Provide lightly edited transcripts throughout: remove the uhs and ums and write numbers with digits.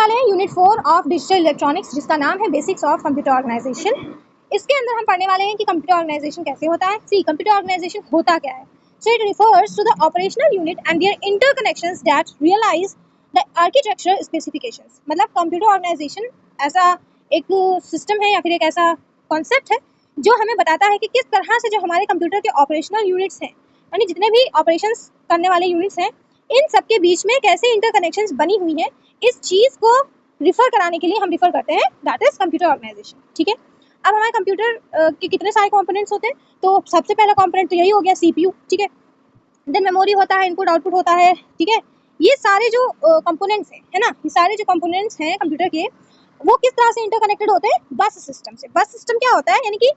वाले हैं unit 4 of digital electronics, जिसका नाम है बेसिक्स ऑफ कंप्यूटर ऑर्गेनाइजेशन। इसके अंदर हम पढ़ने वाले हैं कि कंप्यूटर ऑर्गेनाइजेशन कैसे होता है। सी कंप्यूटर ऑर्गेनाइजेशन होता क्या है। So it refers to the operational unit and their interconnections that realise the architecture specifications. मतलब कंप्यूटर ऑर्गेनाइजेशन ऐसा एक सिस्टम है या फिर एक ऐसा कॉन्सेप्ट है जो हमें बताता है कि किस तरह से जो हमारे कंप्यूटर के ऑपरेशनल यूनिट्स हैं, यानी जितने भी ऑपरेशंस करने वाले यूनिट्स हैं, इन सबके बीच में कैसे इंटरकनेक्शंस बनी हुई है, इस चीज को रिफर कराने के लिए हम रिफर करते हैं दैट इज कंप्यूटर ऑर्गेनाइजेशन। ठीक है, अब हमारे कंप्यूटर के कितने सारे कंपोनेंट्स होते हैं, तो सबसे पहला कंपोनेंट तो यही हो गया सीपीयू। ठीक है, देन मेमोरी होता है, इनपुट आउटपुट होता है। ठीक है, ये सारे जो कंपोनेंट्स हैं, है ना, ये सारे जो कंपोनेंट्स हैं कंप्यूटर के, वो किस तरह से इंटरकनेक्टेड होते हैं, बस सिस्टम से। बस सिस्टम क्या होता है, यानी कि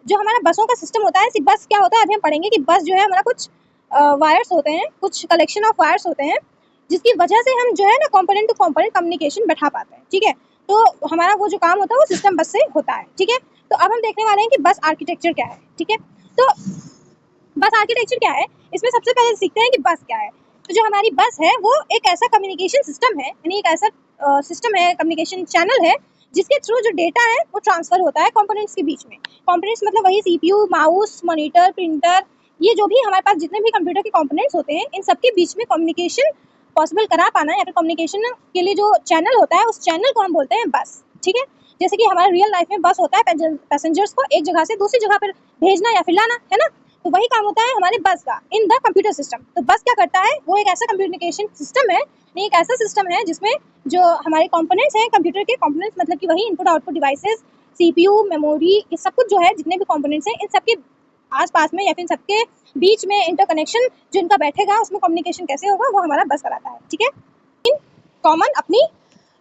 जो हमारा बसों का सिस्टम होता है, बस क्या होता है अभी हम पढ़ेंगे कि बस जो है हमारा कुछ वायर्स होते हैं, कुछ कलेक्शन ऑफ वायर्स होते हैं, जिसकी वजह से हम जो है ना कंपोनेंट टू कंपोनेंट कम्युनिकेशन बैठा पाते हैं। ठीक है, तो हमारा वो जो काम होता है वो सिस्टम बस से होता है। ठीक है, तो अब हम देखने वाले हैं कि बस आर्किटेक्चर क्या है। ठीक है, तो बस आर्किटेक्चर क्या है, इसमें सबसे पहले सीखते हैं कि बस क्या है। तो जो हमारी बस है वो एक ऐसा कम्युनिकेशन सिस्टम है, यानी एक ऐसा सिस्टम है, कम्युनिकेशन चैनल है, जिसके थ्रू जो डेटा है वो ट्रांसफर होता है कंपोनेंट्स के बीच में। कंपोनेंट्स मतलब वही सीपीयू, माउस, मॉनिटर, प्रिंटर, ये जो भी हमारे पास जितने भी कंप्यूटर के कंपोनेंट्स होते हैं, इन सबके बीच में कम्युनिकेशन पॉसिबल करा पाना या फिर कम्युनिकेशन के लिए जो चैनल होता है, उस चैनल को हम बोलते हैं बस। ठीक है, जैसे कि हमारे रियल लाइफ में बस होता है पैसेंजर्स को एक जगह से दूसरी जगह पर भेजना या फिर लाना, है ना, तो वही काम होता है हमारे बस का इन द कंप्यूटर सिस्टम। तो बस क्या करता है, वो एक ऐसा कम्युनिकेशन सिस्टम है, एक ऐसा सिस्टम है जिसमें जो हमारे कंपोनेंट्स हैं कंप्यूटर के, कंपोनेंट्स मतलब कि वही input output devices, CPU, memory, ये सब कुछ जो है, जितने भी कंपोनेंट्स हैं, इन सबके आसपास में या फिर सबके बीच में इंटरकनेक्शन जो इनका बैठेगा, उसमें कम्युनिकेशन कैसे होगा, वो हमारा बस कराता है। ठीक है, इन कॉमन अपनी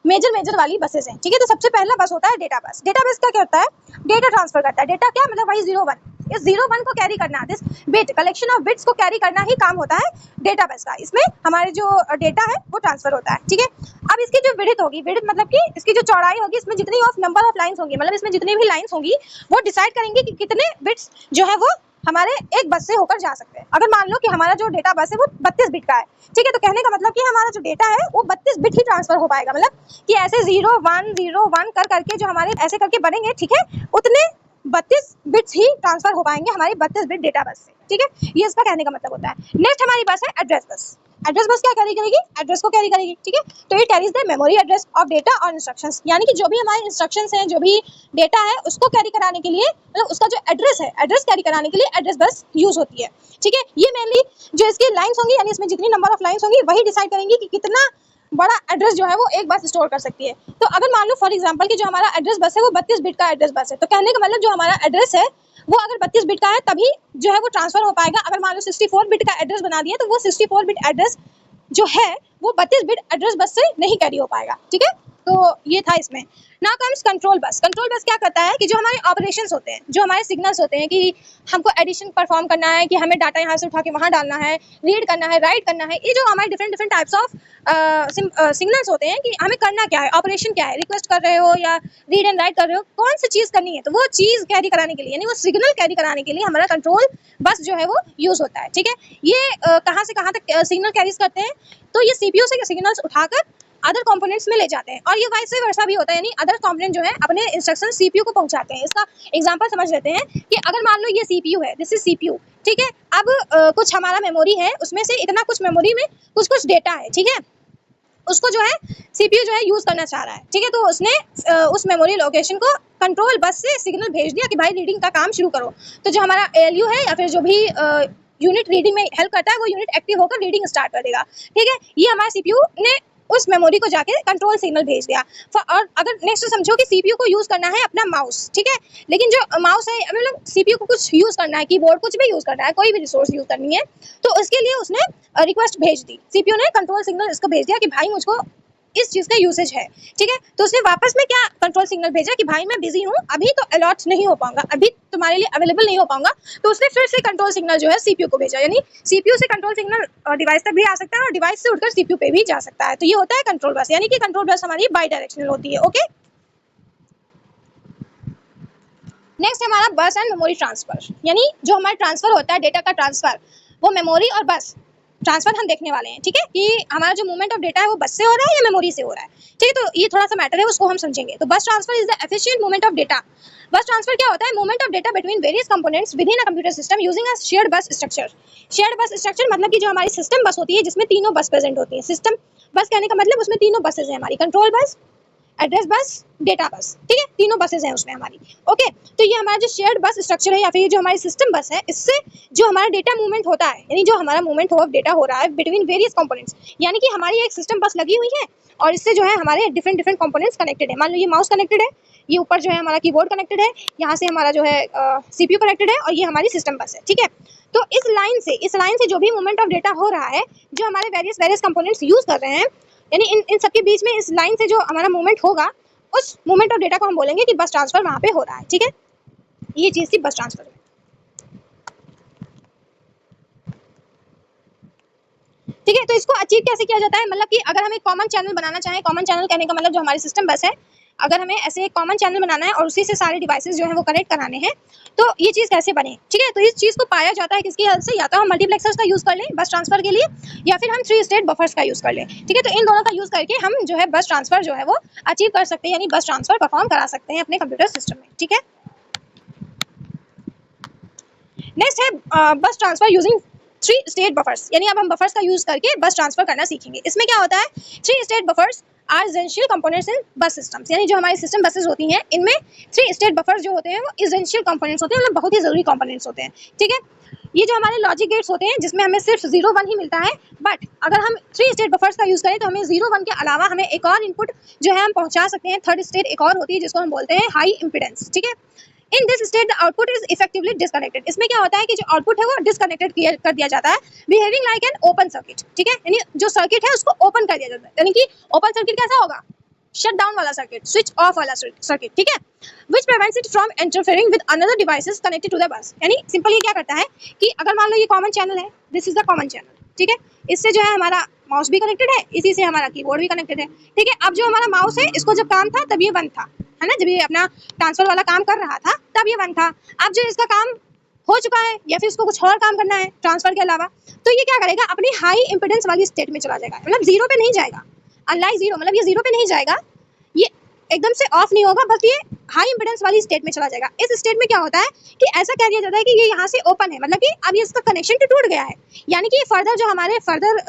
मेजर वाली बसेस हैं। ठीक है, तो सबसे पहला बस होता है डेटा बस। डेटा बस क्या करता है, डेटा ट्रांसफर करता है। डेटा क्या मतलब वही 0 1, इस 0 1 को कैरी करना, this bit collection of bits को कैरी करना ही काम होता है डेटा बस का। इसमें हमारे जो डेटा है वो ट्रांसफर होता है। ठीक है, अब इसकी जो विड्थ होगी, विड्थ मतलब कि इसकी जो चौड़ाई होगी, इसमें जितनी ऑफ नंबर ऑफ लाइंस होंगी, मतलब इसमें जितनी भी लाइंस होंगी, वो डिसाइड करेंगे कि कितने बिट्स जो है वो हमारे एक बस से होकर जा सकते हैं। अगर मान लो कि हमारा जो डेटा बस है वो 32 बिट का है, ठीक है, तो कहने का मतलब कि हमारा जो डेटा है वो 32 बिट ही ट्रांसफर हो पाएगा। मतलब कि ऐसे 0 1 0 1 कर करके जो हमारे ऐसे करके बनेंगे, ठीक है, उतने 32 बिट्स ही ट्रांसफर हो पाएंगे हमारी 32 बिट डेटा बस से। ठीक है, ये इसका कहने का मतलब होता है। नेक्स्ट हमारी बस है एड्रेस बस। एड्रेस बस क्या कैरी करेगी, एड्रेस को कैरी करेगी। ठीक है, तो it carries the memory address of data और इंस्ट्रक्शंस, यानी कि जो भी हमारे इंस्ट्रक्शंस हैं, जो भी डेटा है, उसको कैरी कराने के लिए, मतलब उसका जो एड्रेस है, एड्रेस कैरी कराने के लिए एड्रेस बस यूज होती है। ठीक है, ये मेनली जो इसकी लाइंस होंगी, यानी इसमें जितनी नंबर ऑफ लाइंस होंगी, वही डिसाइड करेंगी कि कितना बड़ा एड्रेस जो है वो एक बस स्टोर कर सकती है। तो अगर मान लो फॉर एग्जांपल कि जो हमारा एड्रेस बस है वो 32 बिट का एड्रेस बस है, तो कहने का मतलब जो हमारा एड्रेस है वो अगर 32 बिट का है तभी जो है वो ट्रांसफर हो पाएगा। अगर मान लो 64 बिट का एड्रेस बना दिया, तो वो 64 बिट एड्रेस जो है वो 32 बिट एड्रेस बस से नहीं कैरी हो पाएगा। ठीक है, तो ये था इसमें। Now comes control bus. Control bus क्या करता है कि जो हमारे ऑपरेशंस होते हैं, जो हमारे सिग्नल्स होते हैं, कि हमको एडिशन परफॉर्म करना है, कि हमें डाटा यहाँ से उठा के वहाँ डालना है, रीड करना है, राइट करना है, ये जो हमारे डिफरेंट टाइप्स ऑफ सिग्नल्स होते हैं कि हमें करना क्या है, ऑपरेशन क्या है, रिक्वेस्ट कर रहे हो या रीड एंड राइट कर रहे हो, कौन सी चीज़ करनी है, तो वो चीज़ कैरी कराने के लिए, यानी वो सिग्नल कैरी कराने के लिए हमारा कंट्रोल बस जो है वो यूज़ होता है। ठीक है, ये कहाँ से कहाँ तक सिग्नल कैरीज करते हैं, तो ये सीपीयू से सिग्नल्स उठाकर अदर कंपोनेंट्स में ले जाते हैं, और ये वाइस वर्सा भी होता है, यानी अदर कंपोनेंट जो है अपने इंस्ट्रक्शन सीपीयू को पहुंचाते हैं। इसका एग्जांपल समझ लेते हैं कि अगर मान लो ये सीपीयू है, दिस इज सीपीयू। ठीक है, अब कुछ हमारा मेमोरी है, उसमें से इतना कुछ मेमोरी में कुछ डेटा है। ठीक है, उसको जो है सीपीयू जो है यूज करना चाह रहा है। ठीक है, तो उसने उस मेमोरी लोकेशन को कंट्रोल बस से सिग्नल भेज दिया कि भाई रीडिंग का काम शुरू करो। तो जो हमारा एएलयू है या फिर जो भी यूनिट रीडिंग में हेल्प करता है, वो यूनिट एक्टिव होकर रीडिंग स्टार्ट कर देगा। ठीक है, ये हमारे सीपीयू ने उस मेमोरी को जाके कंट्रोल सिग्नल भेज दिया। और अगर नेक्स्ट समझो कि सीपीयू को यूज करना है अपना माउस, ठीक है, लेकिन जो माउस है, मतलब सीपीयू को कुछ यूज करना है, कीबोर्ड कुछ भी यूज करना है, कोई भी रिसोर्स यूज करनी है, तो उसके लिए उसने रिक्वेस्ट भेज दी, सीपीयू ने कंट्रोल सिग्नल इसको भेज दिया कि भाई मुझको इस चीज का यूसेज है। ठीक है, तो उसने वापस में क्या कंट्रोल सिग्नल भेजा कि भाई मैं बिजी हूँ, अभी तो अलॉट नहीं हो पाऊंगा, अभी तुम्हारे लिए अवेलेबल नहीं हो पाऊंगा। तो उसने फिर से कंट्रोल सिग्नल जो है सीपीयू को भेजा, यानी सीपीयू से कंट्रोल सिग्नल डिवाइस तक भी आ सकता है और डिवाइस से उठकर सीपीयू पे भी जा सकता है। तो ये होता है कंट्रोल बस, यानी कि कंट्रोल बस हमारी बाई डायरेक्शनल होती है। ओके, नेक्स्ट हमारा बस एंड मेमोरी ट्रांसफर, यानी जो हमारा ट्रांसफर होता है, डेटा का ट्रांसफर, वो मेमोरी और बस ट्रांसफर हम देखने वाले हैं, ठीक है, कि हमारा जो मूवमेंट ऑफ डेटा है वो बस से हो रहा है या मेमोरी से हो रहा है, ठीक है। तो ये थोड़ा सा मैटर है, उसको हम समझेंगे। तो बस transfer is the efficient movement of data. बस ट्रांसफर क्या होता है? Movement of data between various components within a computer system using a shared बस स्ट्रक्चर। शेयर्ड बस स्ट्रक्चर मतलब कि जो हमारी सिस्टम बस होती है जिसमें तीनों बस प्रेजेंट होती है। सिस्टम बस कहने का मतलब उसमें तीनों बसेज हैं हमारी, control bus, address bus, data bus, ठीक है, तीनों बसेज हैं उसमें हमारी। ओके, तो ये हमारा जो शेयर्ड बस स्ट्रक्चर है या फिर जो हमारी सिस्टम बस है, इससे जो हमारा डेटा मूवमेंट होता है, यानी जो हमारा मूवमेंट ऑफ डेटा हो रहा है बिटवीन वेरियस कंपोनेंट्स, यानी कि हमारी एक सिस्टम बस लगी हुई है और इससे जो है हमारे डिफरेंट डिफरेंट कंपोनेंट्स कनेक्टेड है। मान लो ये माउस कनेक्टेड है, ये ऊपर जो है हमारा कीबोर्ड कनेक्टेड है, यहाँ से हमारा जो है सीपीयू कनेक्टेड है और ये हमारी सिस्टम बस है, ठीक है। तो इस लाइन से जो भी मूवमेंट ऑफ डेटा हो रहा है, जो हमारे वेरियस कंपोनेंट्स यूज कर रहे हैं, यानी इन सबके बीच में इस लाइन से जो हमारा मूवमेंट होगा, उस मूवमेंट ऑफ डेटा को हम बोलेंगे कि बस ट्रांसफर वहां पे हो रहा है, ठीक है। ये चीज थी बस ट्रांसफर। ठीक है, तो इसको अचीव कैसे किया जाता है? मतलब कि अगर हम एक कॉमन चैनल बनाना चाहें, कॉमन चैनल कहने का मतलब जो हमारी सिस्टम बस है, अगर हमें ऐसे एक कॉमन चैनल बनाना है और उसी से सारे डिवाइसेस जो है वो कनेक्ट कराने हैं, तो ये चीज़ कैसे बने? ठीक है, तो इस चीज़ को पाया जाता है किसकी हेल्प से? या तो हम मल्टीप्लेक्सर्स का यूज़ कर लें बस ट्रांसफर के लिए, या फिर हम 3 स्टेट बफर्स का यूज़ कर लें, ठीक है। तो इन दोनों का यूज़ करके हम जो है बस ट्रांसफर जो है वो अचीव कर सकते हैं, यानी बस ट्रांसफर परफॉर्म करा सकते हैं अपने कंप्यूटर सिस्टम में, ठीक है। नेक्स्ट है बस ट्रांसफर यूजिंग 3 स्टेट बफर्स, यानी अब हम बफर्स का यूज करके बस ट्रांसफर करना सीखेंगे। इसमें क्या होता है? 3 state buffers are essential components in bus systems, यानी जो हमारी सिस्टम बसेस होती हैं इनमें 3 स्टेट बफर्स जो होते हैं वो एसेंशियल कंपोनेंट्स होते हैं, मतलब बहुत ही जरूरी कंपोनेंट्स होते हैं, ठीक है। ये जो हमारे लॉजिक गेट्स होते हैं जिसमें हमें सिर्फ 0 1 ही मिलता है, बट अगर हम 3 स्टेट बफर्स का यूज करें तो हमें 0 1 के अलावा हमें एक और इनपुट जो है हम पहुंचा सकते हैं। थर्ड स्टेट एक और होती है जिसको हम बोलते हैं हाई इंपीडेंस, ठीक है। In this state the output is effectively disconnected. इसमें क्या होता है कि जो आउटपुट है वो डिस्कनेक्टेड कर दिया जाता है, behaving like an open circuit, ठीक है। यानी जो सर्किट है उसको ओपन कर दिया जाता है, यानी कि ओपन सर्किट कैसा होगा? शट डाउन वाला सर्किट, स्विच ऑफ वाला सर्किट, ठीक है। Which prevents it from interfering with another devices connected to the bus. यानी सिंपल ये क्या करता है कि अगर मान लो ये कॉमन चैनल है, this is the common channel, ठीक है, इससे जो है हमारा माउस भी कनेक्टेड है, इसी से हमारा कीबोर्ड भी कनेक्टेड है, ठीक है। अब जो हमारा माउस है इसको जब काम था तब ये बंद था, है ना, जब ये अपना ट्रांसफर वाला काम कर रहा था तब ये बंद था। अब जो इसका काम हो चुका है या फिर इसको कुछ और काम करना है ट्रांसफर के अलावा, तो ये क्या करेगा? अपनी हाई इंपीडेंस वाली स्टेट में चला जाएगा, मतलब 0 पे नहीं जाएगा। अनलाइक 0 मतलब ये 0 पे नहीं जाएगा, ये एकदम से ऑफ नहीं होगा, बस ये हाई इंपीडेंस वाली स्टेट में चला जाएगा। इस स्टेट में क्या होता है कि ऐसा कह दिया जाता है कि ये यहाँ से ओपन है, मतलब कि अब ये इसका कनेक्शन तो टूट गया है, यानी कि फर्दर जो हमारे फर्दर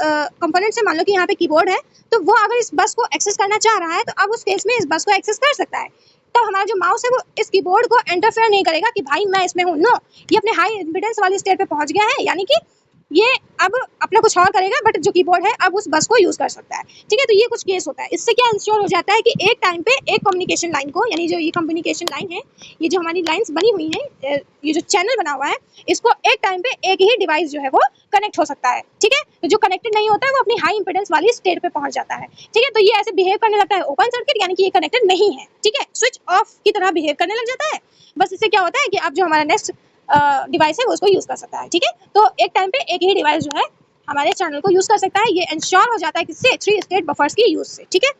कंपोनेंट्स है, मान लो कि यहाँ पे कीबोर्ड है, तो वो अगर इस बस को एक्सेस करना चाह रहा है तो अब उस केस में इस बस को एक्सेस कर सकता है। तो हमारा जो माउस है वो इस कीबोर्ड को इंटरफेयर नहीं करेगा कि भाई मैं इसमें हूँ, नो, ये अपने हाई इंपीडेंस वाली स्टेट पे पहुंच गया है, यानी कि ये अब अपना कुछ और करेगा, बट जो कीबोर्ड है अब उस बस को यूज कर सकता है, ठीक है। तो ये कुछ केस होता है। इससे क्या इंश्योर हो जाता है कि एक टाइम पे एक कम्युनिकेशन लाइन को, यानी जो ये कम्युनिकेशन लाइन है, ये जो हमारी लाइंस बनी हुई है, ये जो चैनल बना हुआ है, इसको एक टाइम पे एक ही डिवाइस जो है वो कनेक्ट हो सकता है, ठीक है। तो जो कनेक्टेड नहीं होता है वो अपनी हाई इंपीडेंस वाली स्टेट पे पहुंच जाता है, ठीक है। तो ये ऐसे बिहेव करने लगता है ओपन सर्किट, यानी कि ये कनेक्टेड नहीं है, ठीक है, स्विच ऑफ की तरह बिहेव करने लग जाता है। बस इससे क्या होता है कि अब जो हमारा नेक्स्ट डिवाइस है वो उसको यूज कर सकता है, ठीक है। तो एक टाइम पे एक ही डिवाइस जो है हमारे चैनल को यूज कर सकता है, ये इंश्योर हो जाता है किससे? 3 स्टेट बफर्स की यूज से, ठीक है।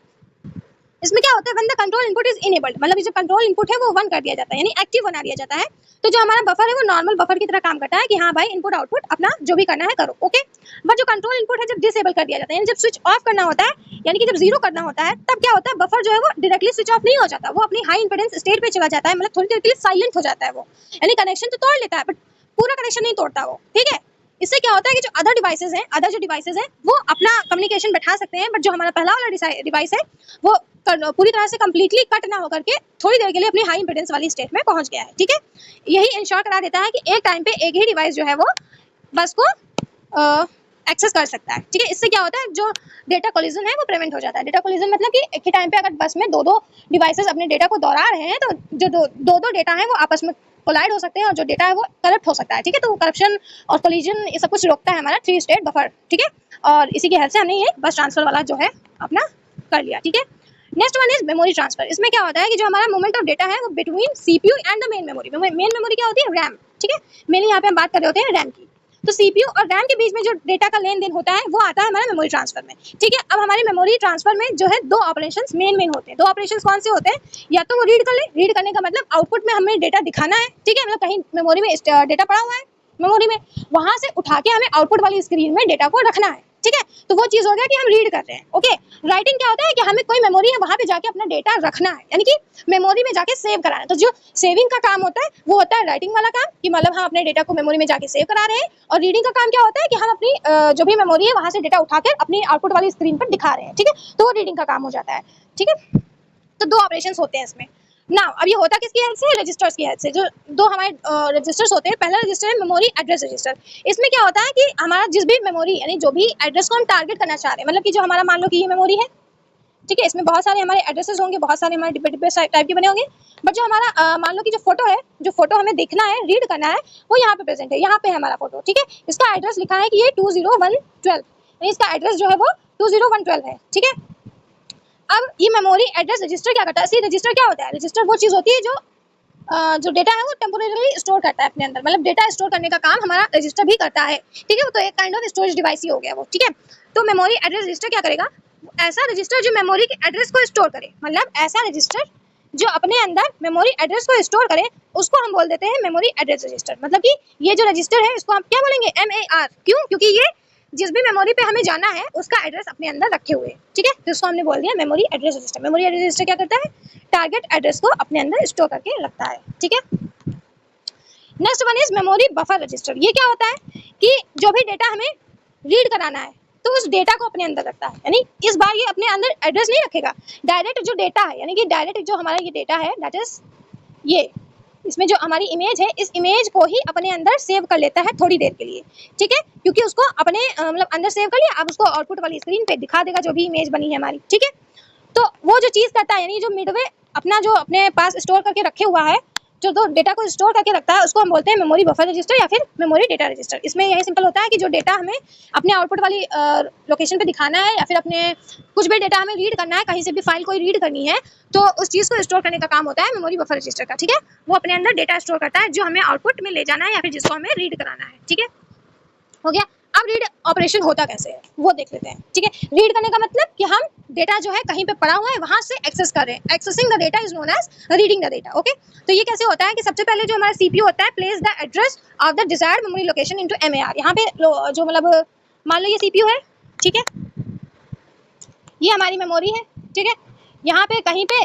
इसमें क्या होता है? When the control input is enabled, मतलब जो कंट्रोल इनपुट है वो 1 कर दिया जाता है, यानी एक्टिव बना दिया जाता है। तो जो हमारा बफर है वो नॉर्मल बफर की तरह काम करता है कि हाँ भाई इनपुट आउटपुट अपना जो भी करना है करो, ओके। बट जो कंट्रोल इनपुट है जब डिसेबल कर दिया जाता है, यानी जब स्विच ऑफ करना होता है, यानी कि जब 0 करना होता है, तब क्या होता है? बफर जो है वो डायरेक्टली स्विच ऑफ नहीं हो जाता, वो अपनी हाई इंपीडेंस स्टेट पे चला जाता है, मतलब थोड़ी देर के लिए साइलेंट हो जाता है वो, यानी कनेक्शन तो तोड़ लेता है बट पूरा कनेक्शन नहीं तोड़ता वो, ठीक है। इससे क्या होता है कि जो अदर जो डिवाइसेस हैं वो अपना कम्युनिकेशन बैठा सकते हैं, बट जो हमारा पहला वाला डिवाइस है वो पूरी तरह से कंप्लीटली कट ना होकर के थोड़ी देर के लिए अपनी हाई इंपीडेंस वाली स्टेट में पहुंच गया है, ठीक है। यही इंश्योर करा देता है कि एक टाइम पे एक ही डिवाइस जो है वो बस को एक्सेस कर सकता है, ठीक है। इससे क्या होता है? जो डेटा कोलिजन है वो प्रिवेंट हो जाता है। डेटा कोलिजन मतलब कि एक ही टाइम पे अगर बस में दो डिवाइसेस अपने डेटा को दोहरा रहे हैं, तो जो दो डेटा है वो आपस में कोलाइड हो सकते हैं और जो डेटा है वो करप्ट हो सकता है, ठीक है। तो करप्शन और कोलिजन ये सब कुछ रोकता है हमारा 3 स्टेट बफर, ठीक है। और इसी की हेल्प से हमने ये बस ट्रांसफर वाला जो है अपना कर लिया, ठीक है। Next one is memory transfer. इसमें क्या होता है कि जो हमारा मूवमेंट ऑफ डेटा है वो between CPU and the main memory. Main memory क्या होती है? रैम, ठीक है। मेनली यहाँ पे हम बात कर रहे होते हैं रैम की। तो सीपीयू और रैम के बीच में जो डेटा का लेन देन होता है वो आता है हमारा मेमोरी ट्रांसफर में, ठीक है। अब हमारी मेमोरी ट्रांसफर में जो है 2 ऑपरेशंस मेन होते हैं। 2 ऑपरेशंस कौन से होते हैं? या तो वो रीड कर ले, रीड करने का मतलब आउटपुट में हमें डेटा दिखाना है, ठीक है, मतलब कहीं मेमोरी में डेटा पड़ा हुआ है मेमोरी में, वहां से उठा के हमें आउटपुट वाली स्क्रीन में डेटा को रखना है, ठीक है। तो वो चीज हो गया कि हम रीड कर रहे हैं, ओके। राइटिंग क्या होता है कि हमें कोई मेमोरी है वहां पे जाके अपना डेटा रखना है, यानी कि मेमोरी में जाके सेव कराना है। तो जो सेविंग का काम होता है वो होता है राइटिंग वाला काम, कि मतलब हम अपने डेटा को मेमोरी में जाके सेव करा रहे हैं। और रीडिंग का काम क्या होता है कि हम अपनी जो भी मेमोरी है वहां से डेटा उठाकर अपनी आउटपुट वाली स्क्रीन पर दिखा रहे हैं, ठीक है। तो वो रीडिंग का काम हो जाता है, ठीक है। तो दो ऑपरेशन होते हैं इसमें ना। अब ये होता किसकी हेल्प से? रजिस्टर्स की हेल्प से। जो दो हमारे रजिस्टर्स होते हैं, पहला रजिस्टर है मेमोरी एड्रेस रजिस्टर। इसमें क्या होता है कि हमारा जिस भी मेमोरी यानी जो भी एड्रेस को हम टारगेट करना चाह रहे हैं, मतलब कि जो हमारा मान लो कि ये मेमोरी है, ठीक है, इसमें बहुत सारे हमारे एड्रेसेस होंगे, बहुत सारे हमारे डिब्बे डिब्बे टाइप के बने होंगे। बट जो हमारा मान लो कि जो फोटो है, जो फोटो हमें देखना है, रीड करना है, वो यहाँ पे प्रेजेंट है, यहाँ पे है हमारा फोटो, ठीक है। इसका एड्रेस लिखा है कि ये 20112, यानी इसका एड्रेस जो है वो 20112 है, ठीक है। अब ये मेमोरी एड्रेस रजिस्टर क्या करता है? सी रजिस्टर क्या होता है? रजिस्टर वो चीज होती है जो डेटा है वो टेम्पोरेरी स्टोर करता है अपने अंदर, मतलब डेटा स्टोर करने का काम हमारा रजिस्टर भी करता है, ठीक है। तो एक काइंड ऑफ स्टोरेज डिवाइस ही हो गया वो, ठीक है। तो मेमोरी एड्रेस रजिस्टर क्या करेगा? ऐसा रजिस्टर जो मेमोरी के एड्रेस को स्टोर करे, मतलब ऐसा रजिस्टर जो अपने अंदर मेमोरी एड्रेस को स्टोर करे, उसको हम बोल देते हैं मेमोरी एड्रेस रजिस्टर। मतलब कि ये जो रजिस्टर है इसको हम क्या बोलेंगे? MAR। क्यों? क्योंकि ये जिस भी मेमोरी पे हमें जाना है उसका एड्रेस अपने अंदर रखे हुए, ठीक है। तो इसको हमने बोल दिया memory address register. Memory address register क्या करता है? टारगेट एड्रेस को अपने अंदर स्टोर करके रखता है, ठीक है। Next one is memory buffer register. ये क्या होता है कि जो भी डेटा हमें रीड कराना है तो उस डेटा को अपने अंदर रखता है, यानी इस बार ये अपने अंदर एड्रेस नहीं रखेगा, डायरेक्ट जो डेटा है, यानी कि डायरेक्ट जो हमारा ये डेटा है दैट इज ये, इसमें जो हमारी इमेज है इस इमेज को ही अपने अंदर सेव कर लेता है थोड़ी देर के लिए, ठीक है। क्योंकि उसको अपने मतलब अंदर सेव कर लिया, अब उसको आउटपुट वाली स्क्रीन पे दिखा देगा जो भी इमेज बनी है हमारी, ठीक है। तो वो जो चीज करता है, यानी जो मिडवे अपना जो अपने पास स्टोर करके रखे हुआ है, जो दो डेटा को स्टोर करके रखता है, उसको हम बोलते हैं मेमोरी बफर रजिस्टर या फिर मेमोरी डेटा रजिस्टर। इसमें यही सिंपल होता है कि जो डेटा हमें अपने आउटपुट वाली लोकेशन पे दिखाना है या फिर अपने कुछ भी डेटा हमें रीड करना है, कहीं से भी फाइल कोई रीड करनी है, तो उस चीज को स्टोर करने का काम होता है मेमोरी बफर रजिस्टर का, ठीक है। वो अपने अंदर डेटा स्टोर करता है जो हमें आउटपुट में ले जाना है या फिर जिसको हमें रीड कराना है, ठीक है। हो गया। अब रीड ऑपरेशन होता कैसे है वो देख लेते हैं, ठीक है। रीड करने का मतलब कि हम डेटा जो है कहीं पे पड़ा हुआ है वहां से एक्सेस कर रहे हैं। Accessing the data is known as reading the data, okay. तो ये कैसे होता है कि सबसे पहले जो हमारा सीपीयू होता है place the address of the desired memory location into MAR। यहाँ पे जो मतलब मान लो ये सीपीयू है, ठीक है, ये हमारी मेमोरी है, ठीक है। यहाँ पे कहीं पे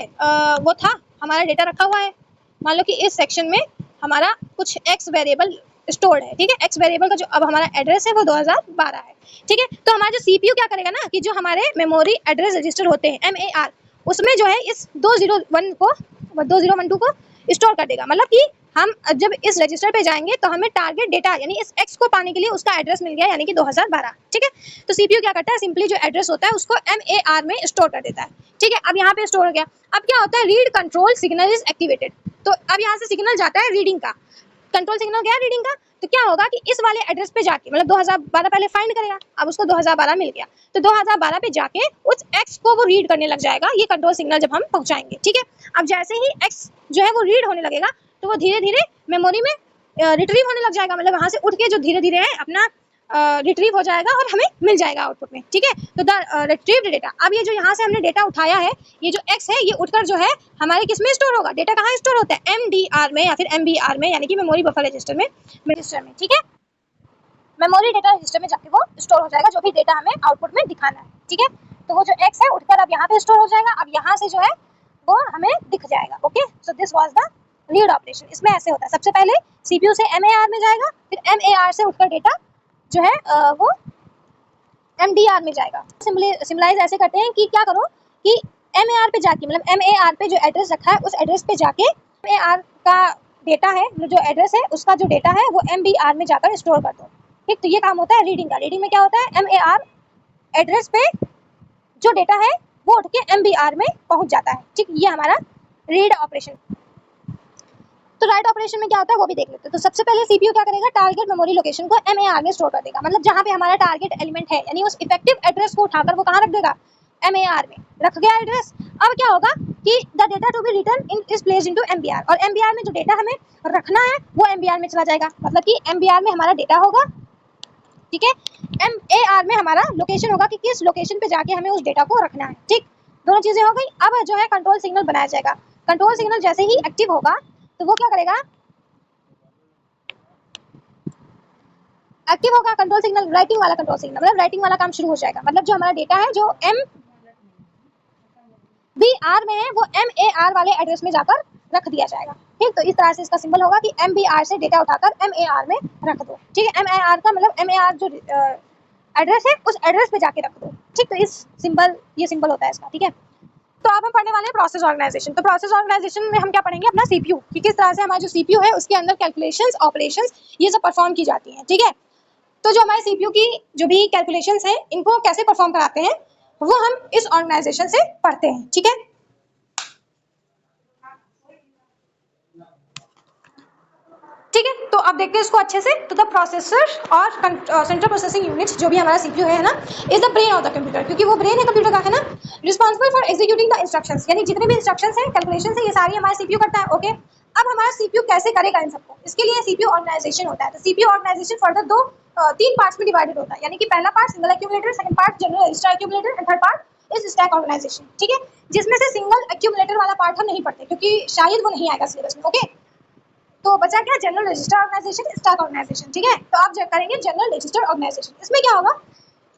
वो था हमारा डेटा रखा हुआ है, मान लो कि इस सेक्शन में हमारा कुछ एक्स वेरिएबल स्टोर्ड है, ठीक है। एक्स वेरिएबल का जो अब हमारा एड्रेस है वो 2012 है, ठीक है। तो हमारा जो सीपीयू क्या करेगा ना कि जो हमारे मेमोरी एड्रेस रजिस्टर होते हैं MAR, उसमें जो है इस 2012 को स्टोर कर देगा। मतलब कि हम जब इस रजिस्टर पे जाएंगे तो हमें टारगेट डेटा यानी इस एक्स को पाने के लिए उसका एड्रेस मिल गया, यानी कि 2012, ठीक है। तो सीपीयू क्या करता है? सिंपली जो एड्रेस होता है उसको MAR में स्टोर कर देता है, ठीक है। अब यहाँ पे स्टोर हो गया। अब क्या होता है? Read control signal is activated. तो अब यहाँ से सिग्नल जाता है रीडिंग का, कंट्रोल सिग्नल गया रीडिंग का। तो क्या होगा कि इस वाले एड्रेस पे जाके मतलब 2012 पहले फाइंड करेगा, अब उसको 2012 मिल गया, तो 2012 पे जाके उस एक्स को वो रीड करने लग जाएगा, ये कंट्रोल सिग्नल जब हम पहुंचाएंगे, ठीक है। अब जैसे ही एक्स जो है वो रीड होने लगेगा तो वो धीरे धीरे मेमोरी में रिट्रीव होने लग जाएगा, मतलब वहां से उठ के जो धीरे धीरे है अपना रिट्रीव हो जाएगा और हमें मिल जाएगा आउटपुट में, ठीक है। तो द रिट्रीव्ड डेटा, अब ये जो यहाँ से हमने डेटा उठाया है, ये जो एक्स है ये उठकर जो है हमारे किस में स्टोर होगा? डेटा कहाँ स्टोर होता है? MDR में या फिर MBR में, यानी कि मेमोरी बफर रजिस्टर में, ठीक है। मेमोरी डेटा रजिस्टर में जाके वो स्टोर हो जाएगा जो भी डेटा हमें आउटपुट में दिखाना है, ठीक है। तो वो जो एक्स है उठकर अब यहाँ पे स्टोर हो जाएगा, अब यहाँ से जो है वो हमें दिख जाएगा, okay. So this was the read operation. इसमें ऐसे होता है, सबसे पहले सीपीयू से MAR में जाएगा, फिर MAR से उठकर डेटा जो है वो MDR में जाएगा। सिम्बलाइज ऐसे करते हैं कि क्या करो कि MAR पे जाके मतलब MAR पे जो एड्रेस रखा है उस एड्रेस पे जाके MAR का डेटा है, जो एड्रेस है उसका जो डेटा है वो MBR में जाकर स्टोर कर दो, ठीक। तो ये काम होता है रीडिंग का। रीडिंग में क्या होता है? MAR एड्रेस पे जो डेटा है वो उठ के MBR में पहुंच जाता है, ठीक। ये हमारा रीड ऑपरेशन। तो राइट ऑपरेशन में क्या होता है वो भी देख लेते हैं। तो सबसे पहले सीपीयू क्या करेगा? टारगेट मेमोरी लोकेशन को MAR में स्टोर कर देगा, मतलब जहां पे हमारा टारगेट एलिमेंट है, यानी उस इफेक्टिव एड्रेस को उठाकर वो कहां रख देगा? MAR में रख गया एड्रेस। अब क्या होगा कि the data to be written in is placed into MBR, और MBR में जो डेटा हमें रखना है वो MBR में चला जाएगा, मतलब कि MBR में हमारा डेटा होगा, ठीक है। MAR में हमारा लोकेशन होगा कि किस लोकेशन पे जाके हमें उस डेटा को रखना है, ठीक। दोनों चीजें हो गई। अब जो है कंट्रोल सिग्नल बनाया जाएगा। कंट्रोल सिग्नल जैसे ही एक्टिव होगा तो वो क्या करेगा? एक्टिव होगा कंट्रोल सिग्नल, राइटिंग वाला कंट्रोल सिग्नल, मतलब राइटिंग वाला काम शुरू हो जाएगा। मतलब जो हमारा डेटा है जो MBR में है वो MAR वाले एड्रेस में जाकर रख दिया जाएगा। ठीक, तो इस तरह से इसका सिंबल होगा कि MBR से डेटा उठाकर MAR में रख दो। ठीक है, MAR का मतलब MAR जो एड्रेस है उस एड्रेस पे जाके रख दो। ठीक, तो ये सिंबल होता है इसका। ठीक है, तो अब हम पढ़ने वाले हैं प्रोसेस ऑर्गेनाइजेशन। तो प्रोसेस ऑर्गेनाइजेशन में हम क्या पढ़ेंगे, अपना सीपीयू कि किस तरह से हमारा जो सीपीयू है उसके अंदर कैलकुलेशंस, ऑपरेशंस ये सब परफॉर्म की जाती हैं। ठीक है, तो जो हमारे सीपीयू की जो भी कैलकुलेशंस हैं इनको कैसे परफॉर्म कराते हैं वो हम इस ऑर्गेनाइजेशन से पढ़ते हैं। ठीक है, ठीक है, तो अब देखते हैं इसको अच्छे से। तो द प्रोसेसर और सेंट्रल प्रोसेसिंग यूनिट जो भी हमारा सीपीयू है ना, is the brain of the computer, क्योंकि वो ब्रेन है कंप्यूटर का, है ना। Responsible for executing the instructions, यानी जितने भी इंस्ट्रक्शंस हैं, कैलकुलेशंस है, ये सारी हमारा सीपीयू करता है। ओके, अब हमारा सीपीयू कैसे करेगा इन सबको, इसके लिए सीपीयू ऑर्गेनाइजेशन होता है। तो सीपीयू ऑर्गेनाइजेशन फर्दर तीन पार्ट्स में डिवाइडेड होता है, यानी कि पहला part single accumulator, second part general register accumulator and third part is stack organisation. ठीक है, जिसमें से सिंगल एक्यूमुलेटर वाला पार्ट हम नहीं पढ़ते क्योंकि शायद वो नहीं आएगा सिलेबस में। ओके, तो बचा क्या, general register organisation, stack organisation. ठीक है, तो आप करेंगे जनरल रजिस्टर ऑर्गेनाइजेशन। इसमें क्या होगा,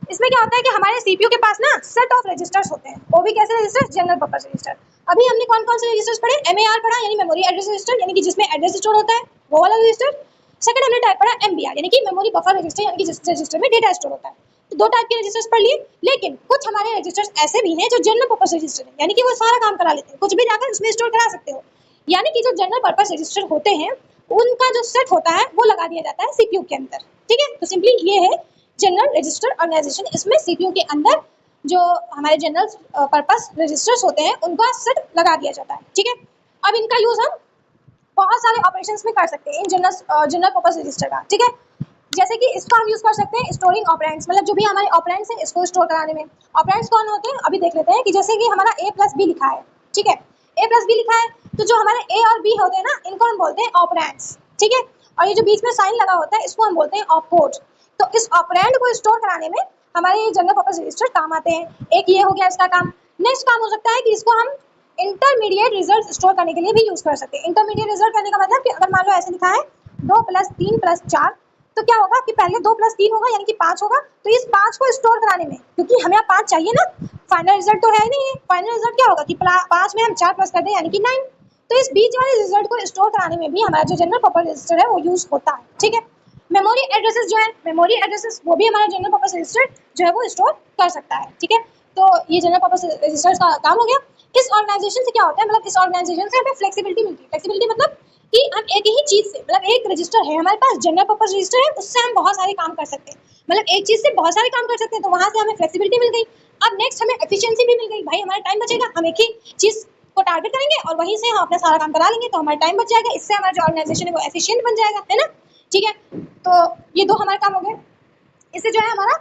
इसमें क्या होता है कि हमारे सीपीयू के पास ना सेट ऑफ रजिस्टर्स होते हैं, वो भी कैसे रजिस्टर, जनरल पर्पस रजिस्टर। अभी हमने कौन कौन से रजिस्टर्स पढ़े, एमएआर पढ़ा यानी मेमोरी एड्रेस रजिस्टर, यानी कि जिसमें एड्रेस स्टोर होता है वो वाला रजिस्टर। सेकंड हमने टाइप पढ़ा एमबीआर, यानी कि मेमोरी बफर रजिस्टर, यानी कि जिस रजिस्टर में डेटा स्टोर होता है। तो दो टाइप के रजिस्टर्स पढ़ लिए, लेकिन कुछ हमारे रजिस्टर्स ऐसे भी हैं जो जनरल पर्पस रजिस्टर है, यानी कि वो सारा काम करा लेते हैं, कुछ भी जाकर उसमें स्टोर करा सकते हो। यानी कि जो जनरल पर्पस रजिस्टर होते हैं उनका जो सेट होता है वो लगा दिया जाता है सीपीयू के अंदर। ठीक है, तो सिंपली ये है जनरल रजिस्टर ऑर्गेनाइजेशन। इसमें सीपीयू के अंदर जो हमारे जनरल पर्पस रजिस्टर्स होते हैं उनका सेट लगा दिया जाता है। ठीक है, अब इनका यूज हम बहुत सारे ऑपरेशंस में कर सकते हैं इन जनरल पर्पस रजिस्टर का। ठीक है, जैसे कि इसका हम यूज कर सकते हैं स्टोरिंग ऑपरेंड्स, मतलब जो भी हमारे ऑपरेंड्स हैं इसको स्टोर कराने में। ऑपरेंड्स कौन होते हैं अभी देख लेते हैं, कि जैसे कि हमारा a प्लस बी लिखा है। ठीक है, a प्लस बी लिखा है, तो जो हमारे a और b होते हैं ना इनको हम बोलते हैं ऑपरेंड्स। ठीक है, और ये जो बीच में साइन लगा होता है इसको हम बोलते हैं ऑपकोड। तो इस ऑपरेंड को स्टोर कराने में हमारे जनरल पर्पस रजिस्टर काम आते हैं। एक ये हो गया इसका काम। नेक्स्ट काम हो सकता है कि इसको हम इंटरमीडिएट रिजल्ट स्टोर करने के लिए भी यूज कर सकते हैं। इंटरमीडिएट रिजल्ट करने का मतलब कि अगर मान लो ऐसे लिखा है 2 + 3 + 4, तो क्या होगा कि पहले 2 + 3 होगा यानी कि 5 होगा। तो इस 5 को स्टोर कराने में, क्योंकि हमें 5 चाहिए ना, फाइनल रिजल्ट तो है ही नहीं है। फाइनल रिजल्ट क्या होगा कि 5 में हम 4 प्लस कर दें यानी कि 9। तो इस बीच वाले रिजल्ट को स्टोर कराने में भी हमारा जो जनरल पर्पस रजिस्टर है वो यूज होता है। ठीक है, मेमोरी एड्रेसेस जो है, मेमोरी एड्रेसेस वो भी हमारा जनरल पर्पस रजिस्टर जो है वो स्टोर कर सकता है। ठीक है, तो ये जनरल पर्पस रजिस्टर्स का काम हो गया। इस ऑर्गेनाइजेशन से क्या होता है, मतलब इस ऑर्गेनाइजेशन से हमें फ्लेक्सिबिलिटी मिलती है। फ्लेक्सिबिलिटी मतलब कि हम एक ही चीज से, मतलब एक रजिस्टर है हमारे पास, जनरल पर्पस रजिस्टर है, उससे हम बहुत सारे काम कर सकते हैं। मतलब एक चीज से बहुत सारे काम कर सकते हैं, तो वहां से हमें फ्लेक्सिबिलिटी मिल गई। अब नेक्स्ट हमें एफिशिएंसी भी मिल गई, भाई हमारा टाइम बचेगा, हम एक ही चीज को टारगेट करेंगे और वहीं से हम अपना सारा काम करा लेंगे, तो हमारा टाइम बच जाएगा। इससे हमारा जो ऑर्गेनाइजेशन है वो एफिशिएंट बन जाएगा, है ना। ठीक है, तो ये दो हमारे काम हो गए। इससे जो है हमारा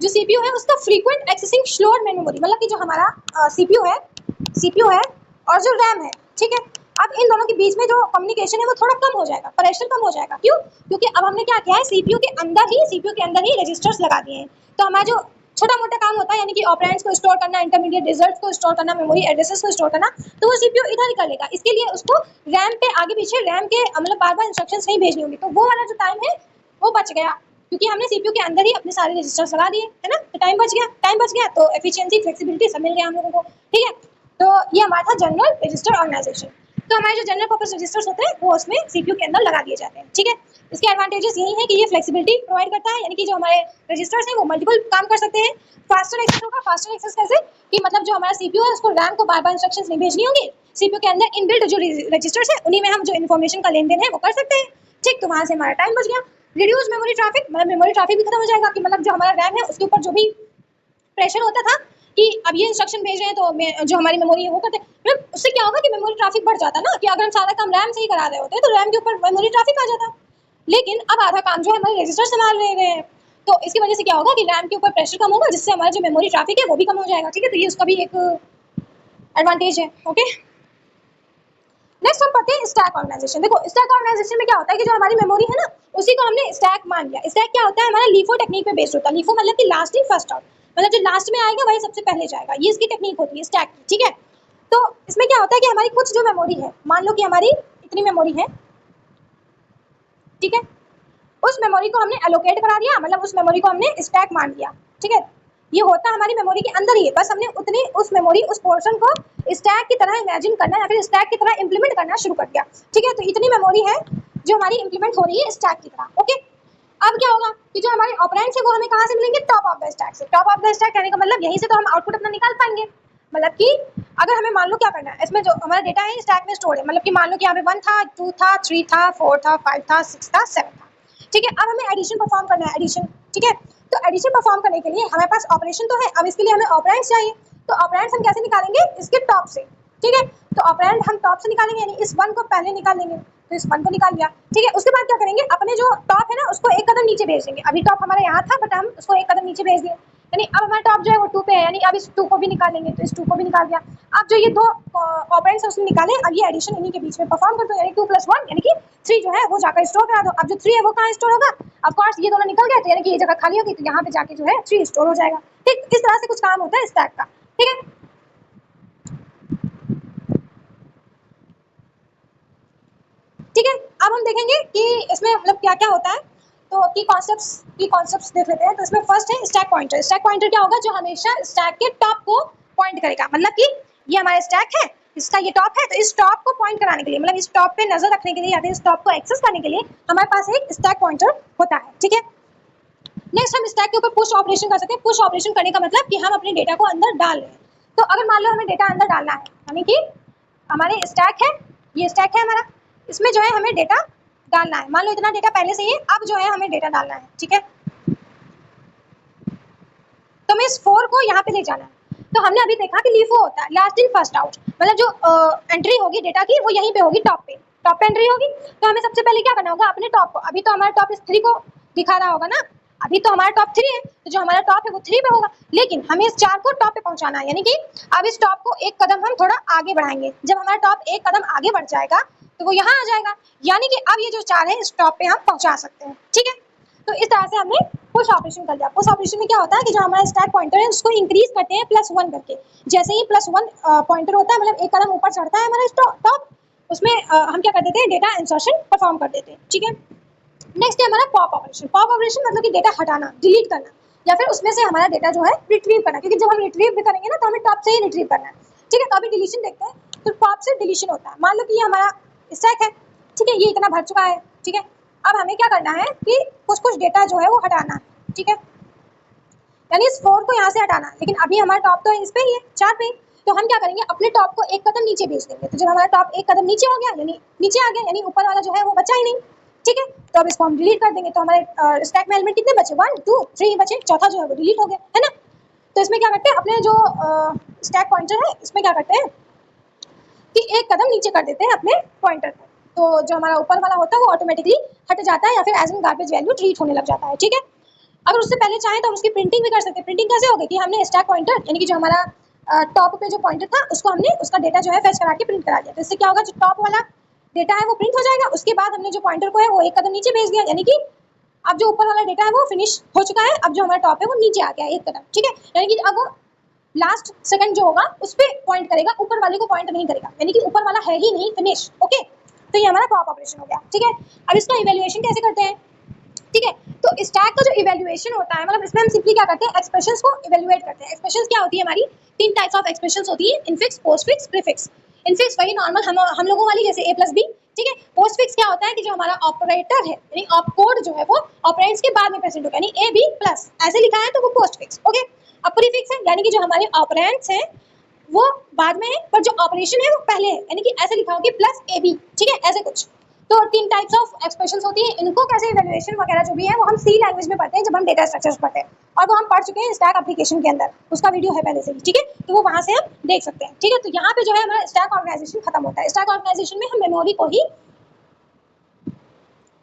जो सीपीयू है उसका फ्रीक्वेंट एक्सेसिंग स्लोअर मेमोरी, मतलब कि जो हमारा सीपीयू है और जो रैम है, ठीक है, अब इन दोनों के बीच में जो कम्युनिकेशन है वो थोड़ा कम हो जाएगा, प्रेशर कम हो जाएगा। क्यों? क्योंकि अब हमने क्या किया है, सीपीयू के अंदर ही रजिस्टर्स लगा दिए हैं। तो हमारा जो छोटा मोटा काम होता है, यानी कि ऑपरेंड्स को स्टोर करना, इंटरमीडिएट रिजल्ट्स को स्टोर करना, मेमोरी एड्रेसेस को स्टोर करना, तो वो सीपीयू इधर ही कर लेगा। इसके लिए उसको रैम पे आगे पीछे, रैम के मतलब बार बार इंस्ट्रक्शंस नहीं भेजनी होगी, तो वो वाला जो टाइम है वो बच गया, क्योंकि हमने सीपीयू के अंदर ही अपने सारे रजिस्टर्स लगा दिए, है ना। तो टाइम बच गया, तो एफिशिएंसी, फ्लेक्सिबिलिटी सब मिल गया हम लोगों को। ठीक है, तो ये हमारा था जनरल रजिस्टर ऑर्गेनाइजेशन। तो हमारे जो जनरल पर्पस रजिस्टर्स होते हैं वो उसमें सीपीयू के अंदर लगा दिए जाते हैं। ठीक है, इसके एडवांटेजेस यही है कि ये फ्लेक्सिबिलिटी प्रोवाइड करता है, यानी कि जो हमारे रजिस्टर्स हैं वो मल्टीपल काम कर सकते हैं। फास्टर एक्सेस होगा। फास्टर एक्सेस कैसे, कि मतलब जो हमारा सीपीयू है उसको रैम को बार बार इंस्ट्रक्शंस नहीं भेजनी होंगी, सीपीयू के अंदर इनबिल्ट जो रजिस्टर्स है उन्हीं में हम जो इन्फॉर्मेशन का लेन देन है वो कर सकते हैं। ठीक, तो वहां से हमारा टाइम बच गया। रिड्यूस मेमोरी ट्रैफिक, मतलब मेमोरी ट्रैफिक भी खत्म हो जाएगा, कि मतलब जो हमारा रैम है उसके ऊपर जो भी प्रेशर होता था कि अब ये इंस्ट्रक्शन भेज रहे हैं तो जो हमारी मेमोरी है वो करते हैं, मतलब उससे क्या होगा कि मेमोरी ट्रैफिक बढ़ जाता ना, कि अगर हम सारा काम रैम से ही करा रहे होते तो रैम के ऊपर मेमोरी ट्रैफिक आ जाता। लेकिन अब आधा काम जो है हमारे रजिस्टर संभाल ले रहे हैं, तो इसकी वजह से क्या होगा कि रैम के ऊपर प्रेशर कम होगा, जिससे हमारा जो मेमोरी ट्रैफिक है वो भी कम हो जाएगा। ठीक है, तो ये उसका भी एक एडवांटेज है। ओके, नेक्स्ट हम पढ़ते हैं स्टैक ऑर्गेनाइजेशन। देखो स्टैक ऑर्गेनाइजेशन में क्या होता है कि जो हमारी मेमोरी है ना उसी को हमने स्टैक मान लिया। स्टैक क्या होता है, हमारा लीफो टेक्निक पे बेस्ड होता है। लीफो मतलब कि लास्ट इन फर्स्ट आउट, मतलब जो लास्ट में आएगा वही सबसे पहले जाएगा, ये इसकी टेक्निक होती है स्टैक की। ठीक है, तो इसमें क्या होता है कि हमारी कुछ जो मेमोरी है, मान लो कि हमारी इतनी मेमोरी है, ठीक है, उस मेमोरी को हमने एलोकेट करा दिया, मतलब उस मेमोरी को हमने स्टैक मान लिया, ठीक है। ये होता हमारी मेमोरी के अंदर ही है, बस हमने उतनी उस मेमोरी उस पोर्शन को स्टैक की तरह इमेजिन करना या फिर स्टैक की तरह इंप्लीमेंट करना शुरू कर दिया, ठीक है। तो इतनी मेमोरी है जो हमारी इंप्लीमेंट हो रही है स्टैक की तरह, ओके। अब क्या होगा कि जो हमारे ऑपरेंड्स है वो हमें कहाँ से मिलेंगे, टॉप ऑफ द स्टैक से। टॉप ऑफ द स्टैक कहने का मतलब यहीं से तो हम आउटपुट अपना निकाल पाएंगे। मतलब कि अगर हमें मान लो क्या करना है, इसमें जो हमारा डेटा है स्टैक में स्टोर है, मतलब कि मान लो कि यहाँ पे 1 था, 2 था, 3 था, 4 था, 5 था, 6 था, 7 था, ठीक है। अब हमें एडिशन परफॉर्म करना है, एडिशन, ठीक है। तो एडिशन परफॉर्म करने के लिए हमारे पास ऑपरेशन तो है, अब इसके लिए हमें ऑपरेंड्स चाहिए। तो ऑपरेंड्स हम कैसे निकालेंगे, इसके टॉप से, ठीक है। तो ऑपरेंड हम टॉप से निकालेंगे, यानी इस 1 को पहले निकाल लेंगे, तो इस 1 को निकाल लिया, ठीक है। उसके बाद क्या करेंगे, अपने जो टॉप है ना उसको एक कदम नीचे भेज देंगे। अभी टॉप हमारे यहाँ था बट हम उसको एक कदम नीचे भेज दिए, यानी अब हमारा टॉप जो है वो 2 पे है, यानी अब इस 2 को भी निकालेंगे, तो इस 2 को भी निकाल दिया। अब जो ये दो ऑपरेंड्स है उसमें निकाले, अब ये एडिशन इन्हीं के बीच में परफॉर्म कर दो, यानी 2 + 1 यानी कि 3 जो है वो जाकर स्टोर करा दो। अब जो 3 है वो कहाँ स्टोर होगा, ऑफ कोर्स ये दोनों निकल गए, तो यानी कि ये जगह खाली होगी, तो यहाँ पे जाके जो है 3 स्टोर हो जाएगा, ठीक। इस तरह से कुछ काम होता है स्टैक का, ठीक है। ठीक है, अब हम देखेंगे कि इसमें मतलब क्या क्या होता है। तो की कॉन्सेप्ट्स देख लेते हैं। तो इसमें फर्स्ट है स्टैक पॉइंटर। स्टैक पॉइंटर क्या होगा, जो हमेशा स्टैक के टॉप को पॉइंट करेगा। मतलब कि ये हमारा स्टैक है, इसका ये टॉप है, तो इस टॉप को पॉइंट कराने के लिए, मतलब इस टॉप पे नजर रखने के लिए या फिर इस टॉप को एक्सेस करने के लिए हमारे पास एक स्टैक पॉइंटर होता है, ठीक है। नेक्स्ट हम स्टैक के ऊपर पुश ऑपरेशन कर सकते हैं। पुश ऑपरेशन करने का मतलब कि हम अपने डेटा को अंदर डाल रहे हैं। तो अगर मान लो हमें डेटा अंदर डालना है, यानी कि हमारे स्टैक है, ये स्टैक है हमारा, इसमें जो है हमें डेटा डालना है। मान लो इतना डेटा पहले से ही है, अब जो है हमें डेटा डालना है, ठीक है। तो हमें इस 4 को यहाँ पे ले जाना है। तो हमने अभी देखा कि लीफो होता है लास्ट इन फर्स्ट आउट, मतलब जो एंट्री होगी डेटा की वो यहीं पे होगी, टॉप पे एंट्री होगी। तो हमें सबसे पहले क्या करना होगा, अपने टॉप को, अभी तो हमारा टॉप इस 3 को दिखा रहा होगा ना, अभी तो हमारा टॉप 3 है, तो जो हमारा टॉप है वो 3 पे होगा, लेकिन हमें इस 4 को टॉप पे पहुंचाना है, यानी कि अब इस टॉप को एक कदम हम थोड़ा आगे बढ़ाएंगे। जब हमारा टॉप एक कदम आगे बढ़ जाएगा तो वो यहाँ आ जाएगा, यानी कि अब ये जो 4 है इस टॉप पे हम पहुंचा सकते हैं, ठीक है। तो इस तरह से हमने पुश ऑपरेशन कर दिया। पुश ऑपरेशन में क्या होता है कि जो हमारा स्टैक पॉइंटर है उसको इंक्रीज करते हैं +1 करके। जैसे ही +1 पॉइंटर होता है, मतलब एक कदम ऊपर चढ़ता है हमारा टॉप, उसमें हम क्या कर देते हैं, डेटा इंसर्शन परफॉर्म कर देते हैं, ठीक है। नेक्स्ट है हमारा पॉप ऑपरेशन। पॉप ऑपरेशन मतलब कि डेटा हटाना, डिलीट करना, या फिर उसमें से हमारा डेटा जो है रिट्रीव करना, क्योंकि जब हम रिट्रीव भी करेंगे ना तो हमें टॉप से ही रिट्रीव करना है, ठीक है। तो अभी डिलीशन देखते हैं। तो पॉप से डिलीशन होता है। मान लो कि ये हमारा स्टैक है, ठीक है, ये इतना भर चुका है, ठीक है। अब हमें क्या करना है कि कुछ कुछ डेटा जो है वो हटाना है, ठीक है, यानी इस 4 को यहाँ से हटाना। लेकिन अभी हमारा टॉप तो इस पे ही है, 4 पे, तो हम क्या करेंगे, अपने टॉप को एक कदम नीचे भेज देंगे। तो जब हमारा टॉप एक कदम नीचे हो गया, यानी नीचे आ गया, यानी ऊपर वाला जो है वो बचा ही नहीं, ठीक है। तो अब इसको हम डिलीट कर देंगे। तो हमारे स्टैक में एलिमेंट कितने बचे, 1 2 3 बचे, चौथा जो है वो डिलीट हो गया, है ना। तो इसमें क्या करते हैं, अपने जो स्टैक पॉइंटर है इसमें क्या करते हैं कि एक कदम नीचे कर देते हैं अपने पॉइंटर को। तो जो हमारा ऊपर वाला होता है वो ऑटोमेटिकली हट जाता है या फिर as an garbage value treat होने लग जाता है, ठीक है। अगर उससे पहले चाहें तो हम उसकी प्रिंटिंग भी कर सकते हैं। प्रिंटिंग कैसे होगी कि हमने स्टैक पॉइंटर, यानी कि जो हमारा टॉप पे जो पॉइंटर था उसको हमने उसका डेटा जो है फेच करा के प्रिंट करा दिया। तो इससे क्या होगा, जो टॉप वाला डेटा है वो प्रिंट हो जाएगा। उसके बाद हमने जो पॉइंटर को है वो एक कदम नीचे भेज दिया, यानी कि अब जो ऊपर वाला डेटा है वो फिनिश हो चुका है। अब जो हमारा टॉप है वो नीचे आ गया एक कदम, ठीक है। यानी कि अब लास्ट सेकंड जो होगा उस पर पॉइंट करेगा, ऊपर वाले को पॉइंट नहीं करेगा, यानी कि ऊपर वाला है ही नहीं फिनिश, ओके। तो ये हमारा पॉप ऑपरेशन हो गया, ठीक है। अब इसका इवैल्यूएशन कैसे करते हैं, ठीक है। तो स्टैक का जो इवैल्यूएशन होता है, मतलब इसमें हम सिंपली क्या करते हैं, एक्सप्रेशंस को इवैल्यूएट करते हैं। एक्सप्रेशंस क्या होती है हमारी, 3 टाइप्स ऑफ एक्सप्रेशंस होती है, इनफिक्स, पोस्टफिक्स, प्रीफिक्स। इनफिक्स वही नॉर्मल हम लोगों वाली जैसे a+b, ठीक है। पोस्टफिक्स क्या होता है कि जो हमारा ऑपरेटर है, यानी ऑप कोड जो है वो ऑपरेंड्स के बाद में प्रेजेंट होगा, यानी a b प्लस ऐसे लिखा है तो वो पोस्टफिक्स, ओके। अब प्रीफिक्स है, यानी कि जो हमारे ऑपरेंड्स हैं वो बाद में है पर जो ऑपरेशन है वो पहले है, यानी कि ऐसे लिखा होगा प्लस ए बी, ठीक है, ऐसे कुछ। तो 3 टाइप्स ऑफ एक्सप्रेशंस होती है। इनको कैसे इवैल्यूएशन वगैरह जो भी है वो हम सी लैंग्वेज में पढ़ते हैं जब हम डेटा स्ट्रक्चर्स पढ़ते हैं, और वो हम पढ़ चुके हैं स्टैक एप्लीकेशन के अंदर, उसका वीडियो है पहले से ही, ठीक है। तो वो वहां से हम देख सकते हैं, ठीक है। तो यहाँ पे जो है हमारा स्टैक ऑर्गेनाइजेशन खत्म होता है। स्टैक ऑर्गेनाइजेशन में हम मेमोरी को ही,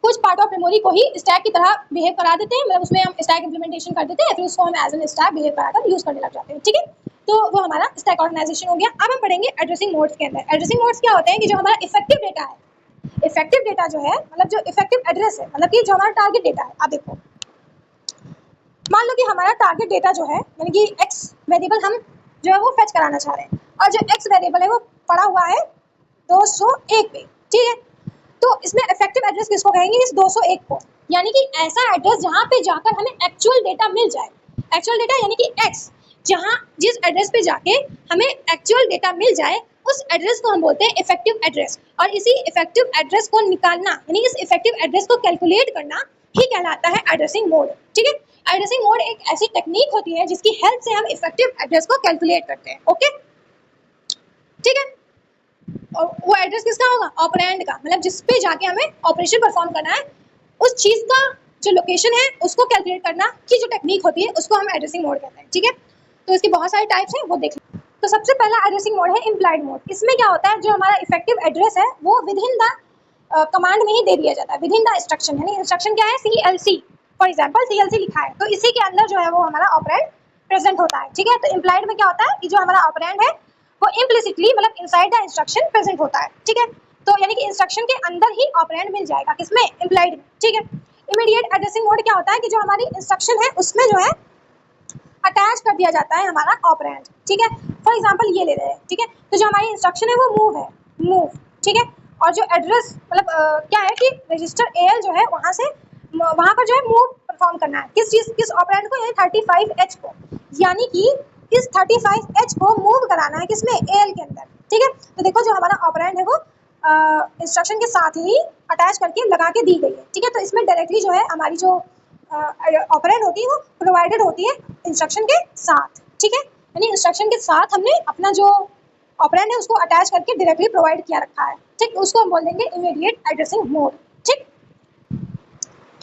कुछ पार्ट ऑफ मेमोरी को ही स्टैक की तरह बिहेव करा देते हैं, मतलब उसमें हम स्टैक इंप्लीमेंटेशन कर देते हैं, फिर उसको हम एज एन स्टैक बिहेव कराकर यूज करने लग जाते हैं, ठीक है। तो वो हमारा स्टैक ऑर्गेनाइजेशन हो गया। अब हम पढ़ेंगे एड्रेसिंग मोड्स के अंदर। एड्रेसिंग मोड्स क्या होते हैं कि जो हमारा इफेक्टिव डेटा है, इफेक्टिव डेटा जो है मतलब जो इफेक्टिव एड्रेस है, मतलब कि जो हमारा टारगेट डेटा है। आप देखो, मान लो कि हमारा टारगेट डेटा जो है, यानी कि एक्स वेरिएबल हम जो है वो फेच कराना चाह रहे हैं, और जो एक्स वेरिएबल है वो पड़ा हुआ है 201 पे, ठीक है। तो इसमें इफेक्टिव एड्रेस किसको कहेंगे, इस 201 को, यानी कि ऐसा एड्रेस जहाँ पे जाकर हमें एक्चुअल डेटा मिल जाए। एक्चुअल डेटा यानी कि एक्स, जहाँ जिस एड्रेस पे जाके हमें एक्चुअल डेटा मिल जाए उस एड्रेस को हम बोलते हैं इफेक्टिव एड्रेस। और इसी इफेक्टिव एड्रेस को निकालना यानी इस इफेक्टिव एड्रेस को कैलकुलेट करना ही कहलाता है एड्रेसिंग मोड। ठीक है, एड्रेसिंग मोड एक ऐसी टेक्निक होती है जिसकी हेल्प से हम इफेक्टिव एड्रेस को कैलकुलेट करते हैं। ओके, ठीक है। और वो एड्रेस किसका होगा? ऑपरेंड का, मतलब जिस पे जाके हमें ऑपरेशन परफॉर्म करना है उस चीज का जो लोकेशन है उसको कैलकुलेट करना की जो टेक्निक होती है उसको हम एड्रेसिंग मोड कहते हैं। ठीक है, तो इसकी बहुत सारे टाइप्स हैं, वो देख लें। तो सबसे पहला एड्रेसिंग मोड है इम्प्लाइड मोड। इसमें क्या होता है, जो हमारा इफेक्टिव एड्रेस है वो विद इन द कमांड में ही दे दिया जाता है, विद इन द इंस्ट्रक्शन। यानी इंस्ट्रक्शन क्या है? CLC, फॉर एग्जांपल CLC लिखा है तो इसी के अंदर जो है वो हमारा ऑपरेंड प्रेजेंट होता है। ठीक है, तो इम्प्लाइड में क्या होता है कि जो हमारा ऑपरेंड है वो इम्प्लिसिटली मतलब इनसाइड द इंस्ट्रक्शन प्रेजेंट होता है। ठीक है, तो यानी कि इंस्ट्रक्शन के अंदर ही ऑपरेंड मिल जाएगा, किसमें? इम्प्लाइड में। ठीक है, इमीडिएट एड्रेसिंग मोड क्या होता है कि जो हमारी इंस्ट्रक्शन है उसमें जो है अटैच कर दिया जाता है हमारा ऑपरेंड। ठीक है, फॉर एग्जांपल ये ले रहे हैं। ठीक है, तो जो हमारी इंस्ट्रक्शन है वो मूव है, मूव। ठीक है, और जो एड्रेस मतलब क्या है कि रजिस्टर AL जो है वहां पर जो है मूव परफॉर्म करना है किस चीज, किस ऑपरेंड को? यानी 35H को, यानी कि इस 35H को मूव कराना है किसमें? AL के अंदर। ठीक है, तो देखो जो हमारा ऑपरेंड है वो इंस्ट्रक्शन के साथ ही अटैच करके लगा के दी गई है। ठीक है, तो इसमें डायरेक्टली जो है हमारी जो ऑपरेंड होती है वो प्रोवाइडेड होती है इंस्ट्रक्शन के साथ। ठीक है, यानी इंस्ट्रक्शन के साथ हमने अपना जो ऑपरेंड है उसको अटैच करके डायरेक्टली प्रोवाइड किया रखा है। ठीक, उसको हम बोल देंगे इमीडिएट एड्रेसिंग मोड। ठीक,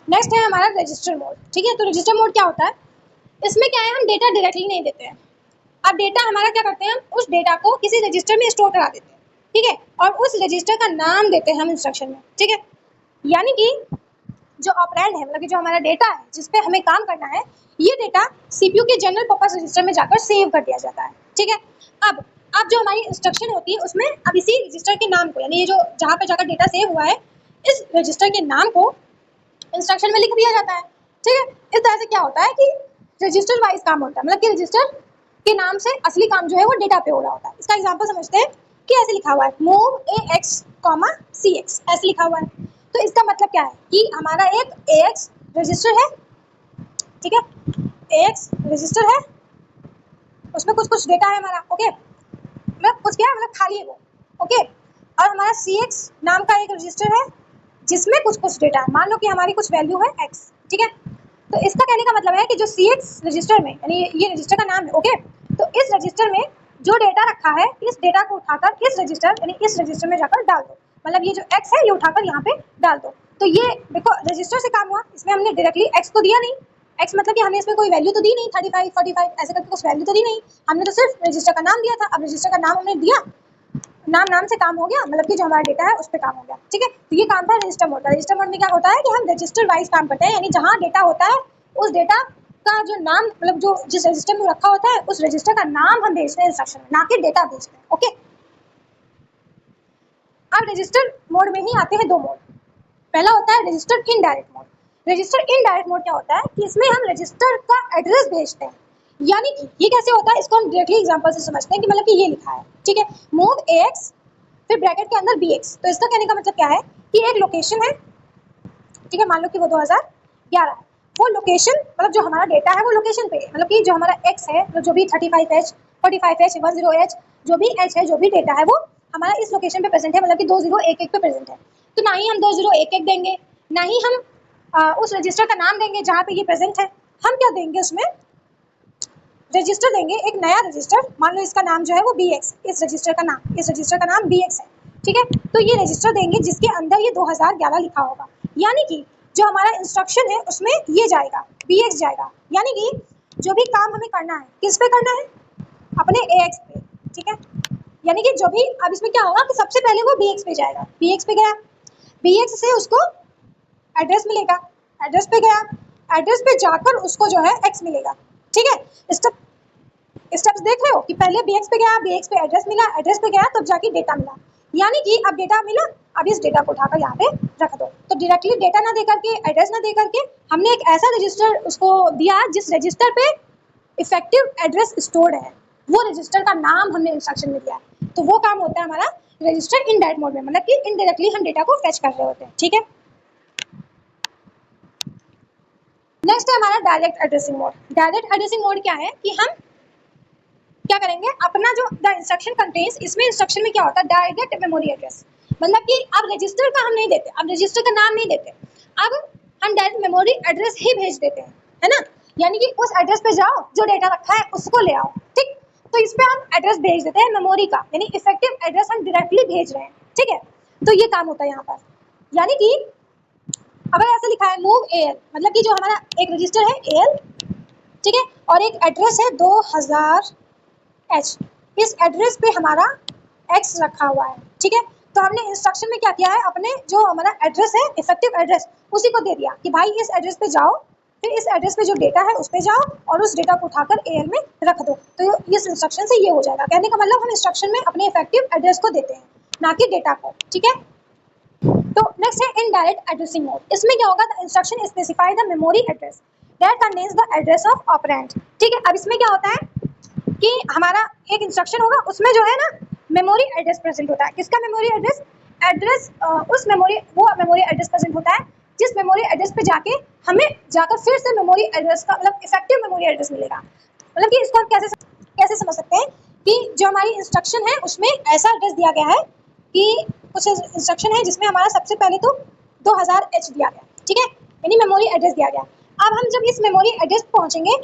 नेक्स्ट है हमारा रजिस्टर मोड। ठीक है, तो रजिस्टर मोड क्या होता है? इसमें क्या है, हम डेटा डायरेक्टली नहीं देते हैं। अब डेटा हमारा क्या करते हैं, हम उस डेटा को किसी रजिस्टर में स्टोर करा देते हैं। ठीक है, और उस रजिस्टर का नाम देते हैं हम इंस्ट्रक्शन में। ठीक है, यानी कि जो ऑपरेंड है मतलब कि जो हमारा डेटा है जिस पे हमें काम करना है ये डेटा CPU के जनरल पर्पस रजिस्टर में जाकर सेव कर दिया जाता है। ठीक है, अब जो हमारी इंस्ट्रक्शन होती है उसमें अब इसी रजिस्टर के नाम को यानी ये जो जहाँ पे जाकर डेटा सेव हुआ है इस रजिस्टर के नाम को इंस्ट्रक्शन में लिख दिया जाता है। ठीक है, इस तरह से क्या होता है कि रजिस्टर वाइज काम होता है, मतलब कि रजिस्टर के नाम से असली काम जो है वो डेटा पे हो रहा होता है। इसका एग्जांपल समझते हैं कि ऐसे लिखा हुआ है मूव AX, CX, ऐसे लिखा हुआ है। तो इसका मतलब क्या है कि हमारा एक AX रजिस्टर है। ठीक है, AX रजिस्टर है, उसमें कुछ कुछ डेटा है हमारा। ओके, मतलब कुछ क्या है, मतलब खाली है वो। ओके, और हमारा CX नाम का एक रजिस्टर है जिसमें कुछ कुछ डेटा है, मान लो कि हमारी कुछ वैल्यू है X। ठीक है, तो इसका कहने का मतलब है कि जो CX रजिस्टर में यानी ये रजिस्टर का नाम है। ओके, तो इस रजिस्टर में जो डेटा रखा है इस डेटा को उठाकर इस रजिस्टर यानी इस रजिस्टर में जाकर डाल दो, मतलब ये जो X है ये उठाकर यहाँ पे डाल दो। तो ये देखो रजिस्टर से काम हुआ, इसमें हमने डायरेक्टली X को दिया नहीं। X मतलब कि हमने इसमें कोई वैल्यू तो दी नहीं, 35 45 ऐसे करके कुछ वैल्यू तो दी नहीं, हमने तो सिर्फ रजिस्टर का नाम दिया था। अब रजिस्टर का नाम हमने दिया, नाम से काम हो गया, मतलब कि जो हमारा डेटा है उस पर काम हो गया। ठीक है, तो ये काम था रजिस्टर मोड का। रजिस्टर मोड में क्या होता है कि हम रजिस्टर वाइज काम करते हैं, यानी जहाँ डेटा होता है उस डेटा का जो नाम मतलब जो जिस रजिस्टर में रखा होता है उस रजिस्टर का नाम हम भेजते हैं इंस्ट्रक्शन में, ना कि डेटा भेजते हैं। ओके, अब रजिस्टर मोड में ही आते हैं दो मोड। पहला होता है register indirect mode. Register indirect mode क्या होता है कि इसमें हम रजिस्टर का एड्रेस भेजते हैं, यानी कि ये कैसे होता है इसको हम डायरेक्टली एग्जांपल से समझते हैं कि मतलब कि ये लिखा है। ठीक है, मूव AX फिर ब्रैकेट के अंदर BX। तो इसका कहने का मतलब क्या है कि एक लोकेशन है। ठीक है, मान लो कि वो 2011 है, वो लोकेशन मतलब जो हमारा डेटा है वो लोकेशन पे है, मतलब कि जो हमारा X है मतलब जो भी 35H 45H 10H जो भी H है जो भी डेटा है वो हमारा इस लोकेशन पे प्रेजेंट है, मतलब कि 2011 पे प्रेजेंट है। तो ना ही हम 2011 देंगे, ना ही हम उस रजिस्टर का नाम देंगे जहाँ पे ये प्रेजेंट है। हम क्या देंगे उसमें रजिस्टर देंगे, एक नया रजिस्टर, मान लो इसका नाम जो है वो BX, इस रजिस्टर का नाम BX है। ठीक है, तो ये रजिस्टर देंगे जिसके अंदर ये 2011 लिखा होगा, यानी कि जो हमारा इंस्ट्रक्शन है उसमें ये जाएगा BX जाएगा, यानी कि जो भी काम हमें करना है किस पे करना है, अपने AX पे। ठीक है, यानी कि जो भी अब इसमें क्या होगा कि सबसे पहले वो BX पे जाएगा, BX पे गया, BX से उसको एड्रेस मिलेगा, एड्रेस पे गया, एड्रेस पे जाकर उसको जो है X मिलेगा। ठीक है, स्टेप्स देख रहे हो कि पहले BX पे गया, BX पे एड्रेस मिला, एड्रेस पे गया तब जाके डेटा मिला, यानी कि अब डेटा मिला, अब इस डेटा को उठाकर यहाँ पे रख दो। तो डायरेक्टली डेटा ना दे करके एड्रेस ना दे करके हमने एक ऐसा रजिस्टर उसको दिया जिस रजिस्टर पे इफेक्टिव एड्रेस स्टोर्ड है, वो रजिस्टर का नाम हमने इंस्ट्रक्शन में दिया है। तो वो काम होता है हमारा रजिस्टर इनडायरेक्ट मोड में, मतलब कि इनडायरेक्टली हम डेटा को फेच कर रहे होते हैं। ठीक है, नेक्स्ट है हमारा direct addressing mode. Direct addressing mode क्या है कि हम क्या करेंगे, अपना जो द इंस्ट्रक्शन कंटेन्स, इसमें इंस्ट्रक्शन में क्या होता है डायरेक्ट मेमोरी एड्रेस, मतलब कि अब रजिस्टर का हम नहीं देते, अब रजिस्टर का नाम नहीं देते, अब हम डायरेक्ट मेमोरी एड्रेस ही भेज देते हैं, है ना। यानी कि उस एड्रेस पे जाओ, जो डेटा रखा है उसको ले आओ, ठीक। तो इस पे हम एड्रेस भेज देते हैं मेमोरी का, यानी इफेक्टिव एड्रेस हम डायरेक्टली भेज रहे हैं, ठीक है। तो ये काम होता है यहाँ पर, यानी कि अगर ऐसे लिखा है मूव एल, मतलब कि जो हमारा एक रजिस्टर है एल, ठीक है, और एक एड्रेस है 2000H, इस एड्रेस पे हमारा X रखा हुआ है, ठीक है। तो हमने इंस्ट्रक्शन में क्या किया है, अपने जो हमारा एड्रेस है इफेक्टिव एड्रेस उसी को दे दिया कि भाई इस एड्रेस पे जाओ, फिर इस एड्रेस पे जो डेटा है उस पे जाओ और उस डेटा को उठाकर एल में रख दो। तो इस इंस्ट्रक्शन से ये हो जाएगा, कहने का मतलब हम इंस्ट्रक्शन में अपने इफेक्टिव एड्रेस को देते हैं, ना कि डेटा को, ठीक है। तो नेक्स्ट है इनडायरेक्ट एड्रेसिंग मोड। इसमें क्या होगा, the instruction specify the memory address that contains the address of operand, ठीक है। अब इसमें क्या होता है कि हमारा एक इंस्ट्रक्शन होगा, उसमें जो है ना मेमोरी एड्रेस प्रेजेंट होता है। किसका मेमोरी एड्रेस, उस मेमोरी, वो मेमोरी एड्रेस प्रेजेंट होता है जिस मेमोरी एड्रेस पे जाके हमें जाकर फिर से मेमोरी एड्रेस का मतलब इफेक्टिव मेमोरी एड्रेस मिलेगा। मतलब कि इसको हम कैसे समझ सकते हैं कि जो हमारी इंस्ट्रक्शन है उसमें ऐसा एड्रेस दिया गया है कि कुछ इंस्ट्रक्शन है जिसमें हमारा सबसे पहले तो 2000H दिया गया, ठीक है, यानी मेमोरी एड्रेस दिया गया। अब हम जब इस मेमोरी एड्रेस पे पहुंचेंगे,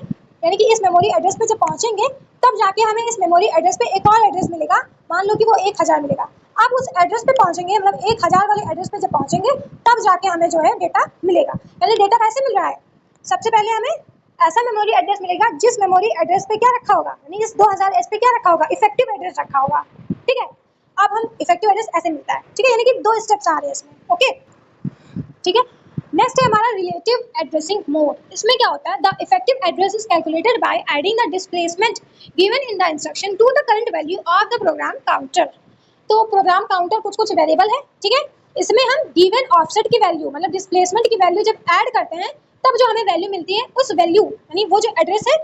यानी कि इस मेमोरी एड्रेस पे जब पहुंचेंगे तब जाके हमें इस मेमोरी एड्रेस पे एक और एड्रेस मिलेगा, मान लो कि वो 1000 मिलेगा। अब उस एड्रेस पे पहुंचेंगे, मतलब 1000 वाले एड्रेस पे जब पहुंचेंगे तब जाके हमें जो है डेटा मिलेगा। यानी डेटा कैसे मिल रहा है, सबसे पहले हमें ऐसा मेमोरी एड्रेस मिलेगा जिस मेमोरी एड्रेस पे क्या रखा होगा, यानी इस 2000H पे क्या रखा होगा, इफेक्टिव एड्रेस रखा होगा, ठीक है। अब हम इफेक्टिव एड्रेस ऐसे मिलता है, ठीक है, यानी कि 2 स्टेप्स आ रहे हैं इसमें, ओके, ठीक है। नेक्स्ट है हमारा रिलेटिव एड्रेसिंग मोड। इसमें क्या होता है, the effective address is calculated by adding the displacement given in the instruction to the current value of the program counter. तो प्रोग्राम काउंटर कुछ वेरिएबल है, ठीक है, इसमें हम गिवन ऑफसेट की वैल्यू मतलब डिस्प्लेसमेंट की वैल्यू जब ऐड करते हैं तब जो हमें वैल्यू मिलती है उस वैल्यू, यानी वो जो एड्रेस है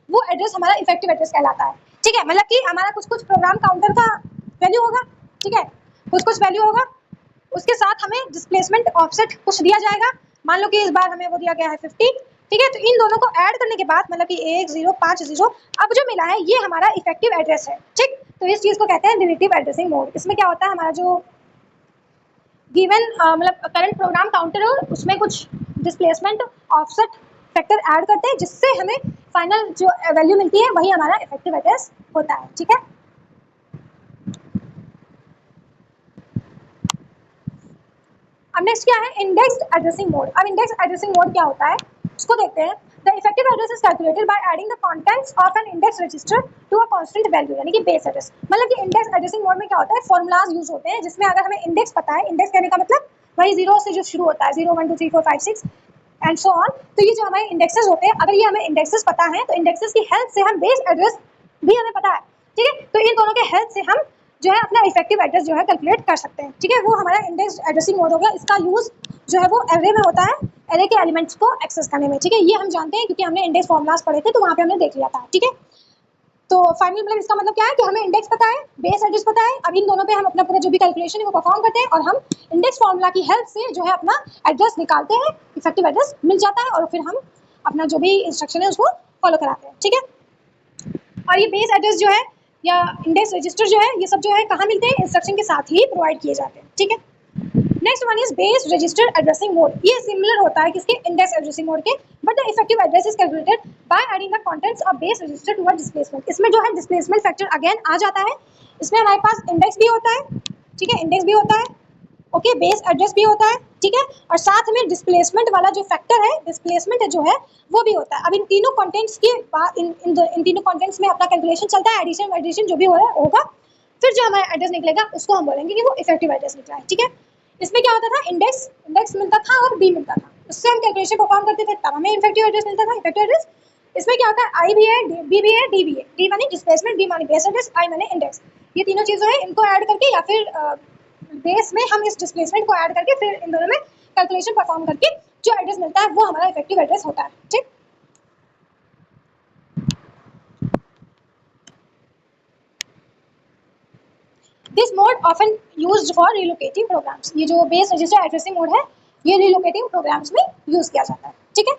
वो एड्रेस हमारा इफेक्टिव एड्रेस कहलाता है, ठीक है। मतलब कि हमारा कुछ प्रोग्राम काउंटर का वैल्यू होगा, ठीक है, कुछ वैल्यू होगा, उसके साथ हमें डिस्प्लेसमेंट ऑफसेट कुछ दिया जाएगा, मान लो कि इस बार हमें वो दिया गया है 50, ठीक है। तो इन दोनों को ऐड करने के बाद मतलब कि 1050 अब जो मिला है ये हमारा इफेक्टिव एड्रेस है, ठीक। तो इस चीज को कहते हैं रिलेटिव एड्रेसिंग मोड। इसमें क्या होता है, हमारा जो गिवन मतलब करंट प्रोग्राम काउंटर है उसमें कुछ डिस्प्लेसमेंट ऑफसेट फैक्टर ऐड करते हैं जिससे हमें फाइनल जो वैल्यू मिलती है वही हमारा इफेक्टिव एड्रेस होता है, ठीक है। अब नेक्स्ट क्या है, इंडेक्स्ड एड्रेसिंग मोड। अब इंडेक्स एड्रेसिंग मोड क्या होता है उसको देखते हैं। The effective address is calculated by adding the contents of an index register to a constant value, यानी कि बेस एड्रेस। मतलब कि इंडेक्स एड्रेसिंग मोड में क्या होता है, फॉर्मूलाज यूज होते हैं जिसमें अगर हमें इंडेक्स पता है, इंडेक्स कहने का मतलब वही 0 से जो शुरू होता है 0 1 2 3 4 5 6 एंड सो ऑन। तो ये जो हमारे इंडेक्सेस होते हैं, अगर ये हमें इंडेक्सेस पता है तो इंडेक्सेस की हेल्प से हम बेस एड्रेस भी हमें पता है, ठीक है। तो इन दोनों के हेल्प से हम जो है अपना इफेक्टिव एड्रेस जो है कैलकुलेट कर सकते हैं, ठीक है। वो हमारा इंडेक्स एड्रेसिंग मोड हो गया। इसका यूज जो है वो एरे में होता है, एरे के एलिमेंट्स को एक्सेस करने में, ठीक है। ये हम जानते हैं क्योंकि हमने इंडेक्स फॉर्मुलाज पढ़े थे तो वहाँ पे हमने देख लिया था, ठीक है। तो फाइनल मतलब इसका मतलब क्या है कि हमें इंडेक्स पता है, बेस एड्रेस पता है, अब इन दोनों पे हम अपना पूरा जो भी कैलकुलेशन है वो परफॉर्म करते हैं और हम इंडेक्स फॉर्मूला की हेल्प से जो है अपना एड्रेस निकालते हैं, इफेक्टिव एड्रेस मिल जाता है और फिर हम अपना जो भी इंस्ट्रक्शन है उसको फॉलो कराते हैं, ठीक है। और ये बेस एड्रेस जो है या इंडेक्स रजिस्टर जो है ये सब जो है कहाँ मिलते हैं, इंस्ट्रक्शन के साथ ही प्रोवाइड किए जाते हैं, ठीक है। Next one is base register addressing mode. ये सिमिलर होता है किसके, इंडेक्स एड्रेसिंग मोड के, but the effective address is calculated by adding the contents of base register to a displacement. इसमें जो है डिस्प्लेसमेंट फैक्टर अगेन आ जाता है। इसमें हमारे पास इंडेक्स भी होता है, ठीक है, इंडेक्स भी होता है, ओके, बेस एड्रेस भी होता है, ठीक है, और साथ में डिस्प्लेसमेंट वाला जो फैक्टर है, डिस्प्लेसमेंट जो है वो भी होता है। अब इन तीनों कंटेंट्स के बाद इन तीनों कंटेंट्स में अपना कैलकुलेशन चलता है, एडिशन एडिशन जो भी हो रहा है होगा, फिर जो हमारा एड्रेस निकलेगा उसको हम बोलेंगे कि वो इफेक्टिव एड्रेस निकला है, ठीक है। इसमें क्या होता था, इंडेक्स मिलता था और बी मिलता था, उससे हम कैलकुलेशन परफॉर्म करते थे तब हमें इफेक्टिव एड्रेस मिलता था, इफेक्टिव एड्रेस। इसमें क्या होता है, आई भी है, बी भी है, डी भी है, डी माने डिस्प्लेसमेंट, बी माने बेस एड्रेस, आई माने इंडेक्स। ये तीनों चीजें हैं, इनको ऐड करके या फिर बेस में हम इस डिस्प्लेसमेंट को ऐड करके फिर इन दोनों में कैलकुलेशन परफॉर्म करके जो एड्रेस मिलता है वो हमारा इफेक्टिव एड्रेस होता है, ठीक। This mode often used for relocating programs. ये जो बेस रजिस्टर एड्रेसिंग मोड है ये रिलोकेटिंग प्रोग्राम्स में यूज किया जाता है, ठीक है।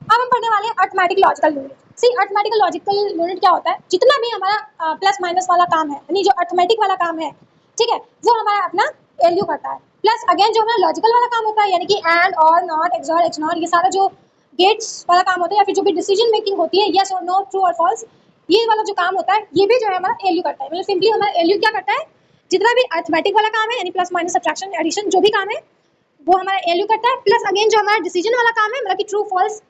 अब हम पढ़ने वाले हैं अर्थमेटिक लॉजिकल यूनिट। सी अर्थमेटिक लॉजिकल यूनिट क्या होता है, जितना भी हमारा प्लस माइनस वाला काम है, यानी जो अर्थमेटिक वाला काम है, ठीक है, वो हमारा अपना एलयू करता है। प्लस अगेन जो हमारा लॉजिकल वाला काम होता है, यानी कि एंड और नॉट एक्सऑर एक्सनॉर, ये सारा जो गेट्स वाला काम होता है या फिर जो भी डिसीजन मेकिंग होती है, यस और नो, ट्रू और फॉल्स, ये वाला जो काम होता है, ये भी जो है हमारा एलयू करता है। मतलब सिंपली हमारा एलयू क्या करता है, जितना भी अर्थमेटिक वाला काम है, यानी प्लस माइनस सब्ट्रैक्शन एडिशन जो भी काम है, वो हमारा एलयू करता है। प्लस अगेन जो हमारा डिसीजन वाला काम है, मतलब कि ट्रू फॉल्स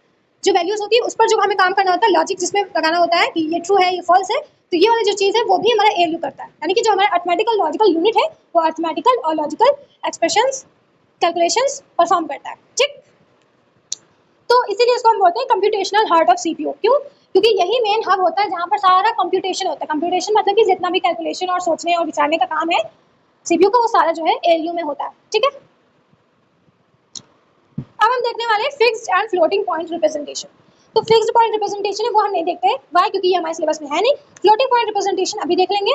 जो वैल्यूज होती है, उस पर जो हमें काम करना होता है, लॉजिक जिसमें लगाना होता है कि ये ट्रू है, ये फॉल्स है, तो ये वाली जो चीज़ है वो भी हमारा एलयू करता है। यानी कि जो हमारा अर्थमेटिकल लॉजिकल यूनिट है, वो अर्थमेटिकल और लॉजिकल एक्सप्रेशंस, कैलकुलेशंस परफॉर्म करता है। ठीक, तो इसीलिए इसको हम बोलते हैं कंप्यूटेशनल हार्ट ऑफ सीपीयू। क्यों? क्योंकि यही मेन हब होता है जहाँ पर सारा कंप्यूटेशन होता है। कंप्यूटेशन मतलब कि जितना भी कैलकुलेशन और सोचने और विचारने का काम है सीपीयू का, वो सारा जो है एलयू में होता है। ठीक है, अब हम देखने वाले हैं fixed and floating point representation. तो फिक्स्ड पॉइंट रिप्रेजेंटेशन है वो हम नहीं देखते, वाई? क्योंकि ये हमारे सिलेबस में है नहीं। फ्लोटिंग पॉइंट रिप्रेजेंटेशन अभी देख लेंगे।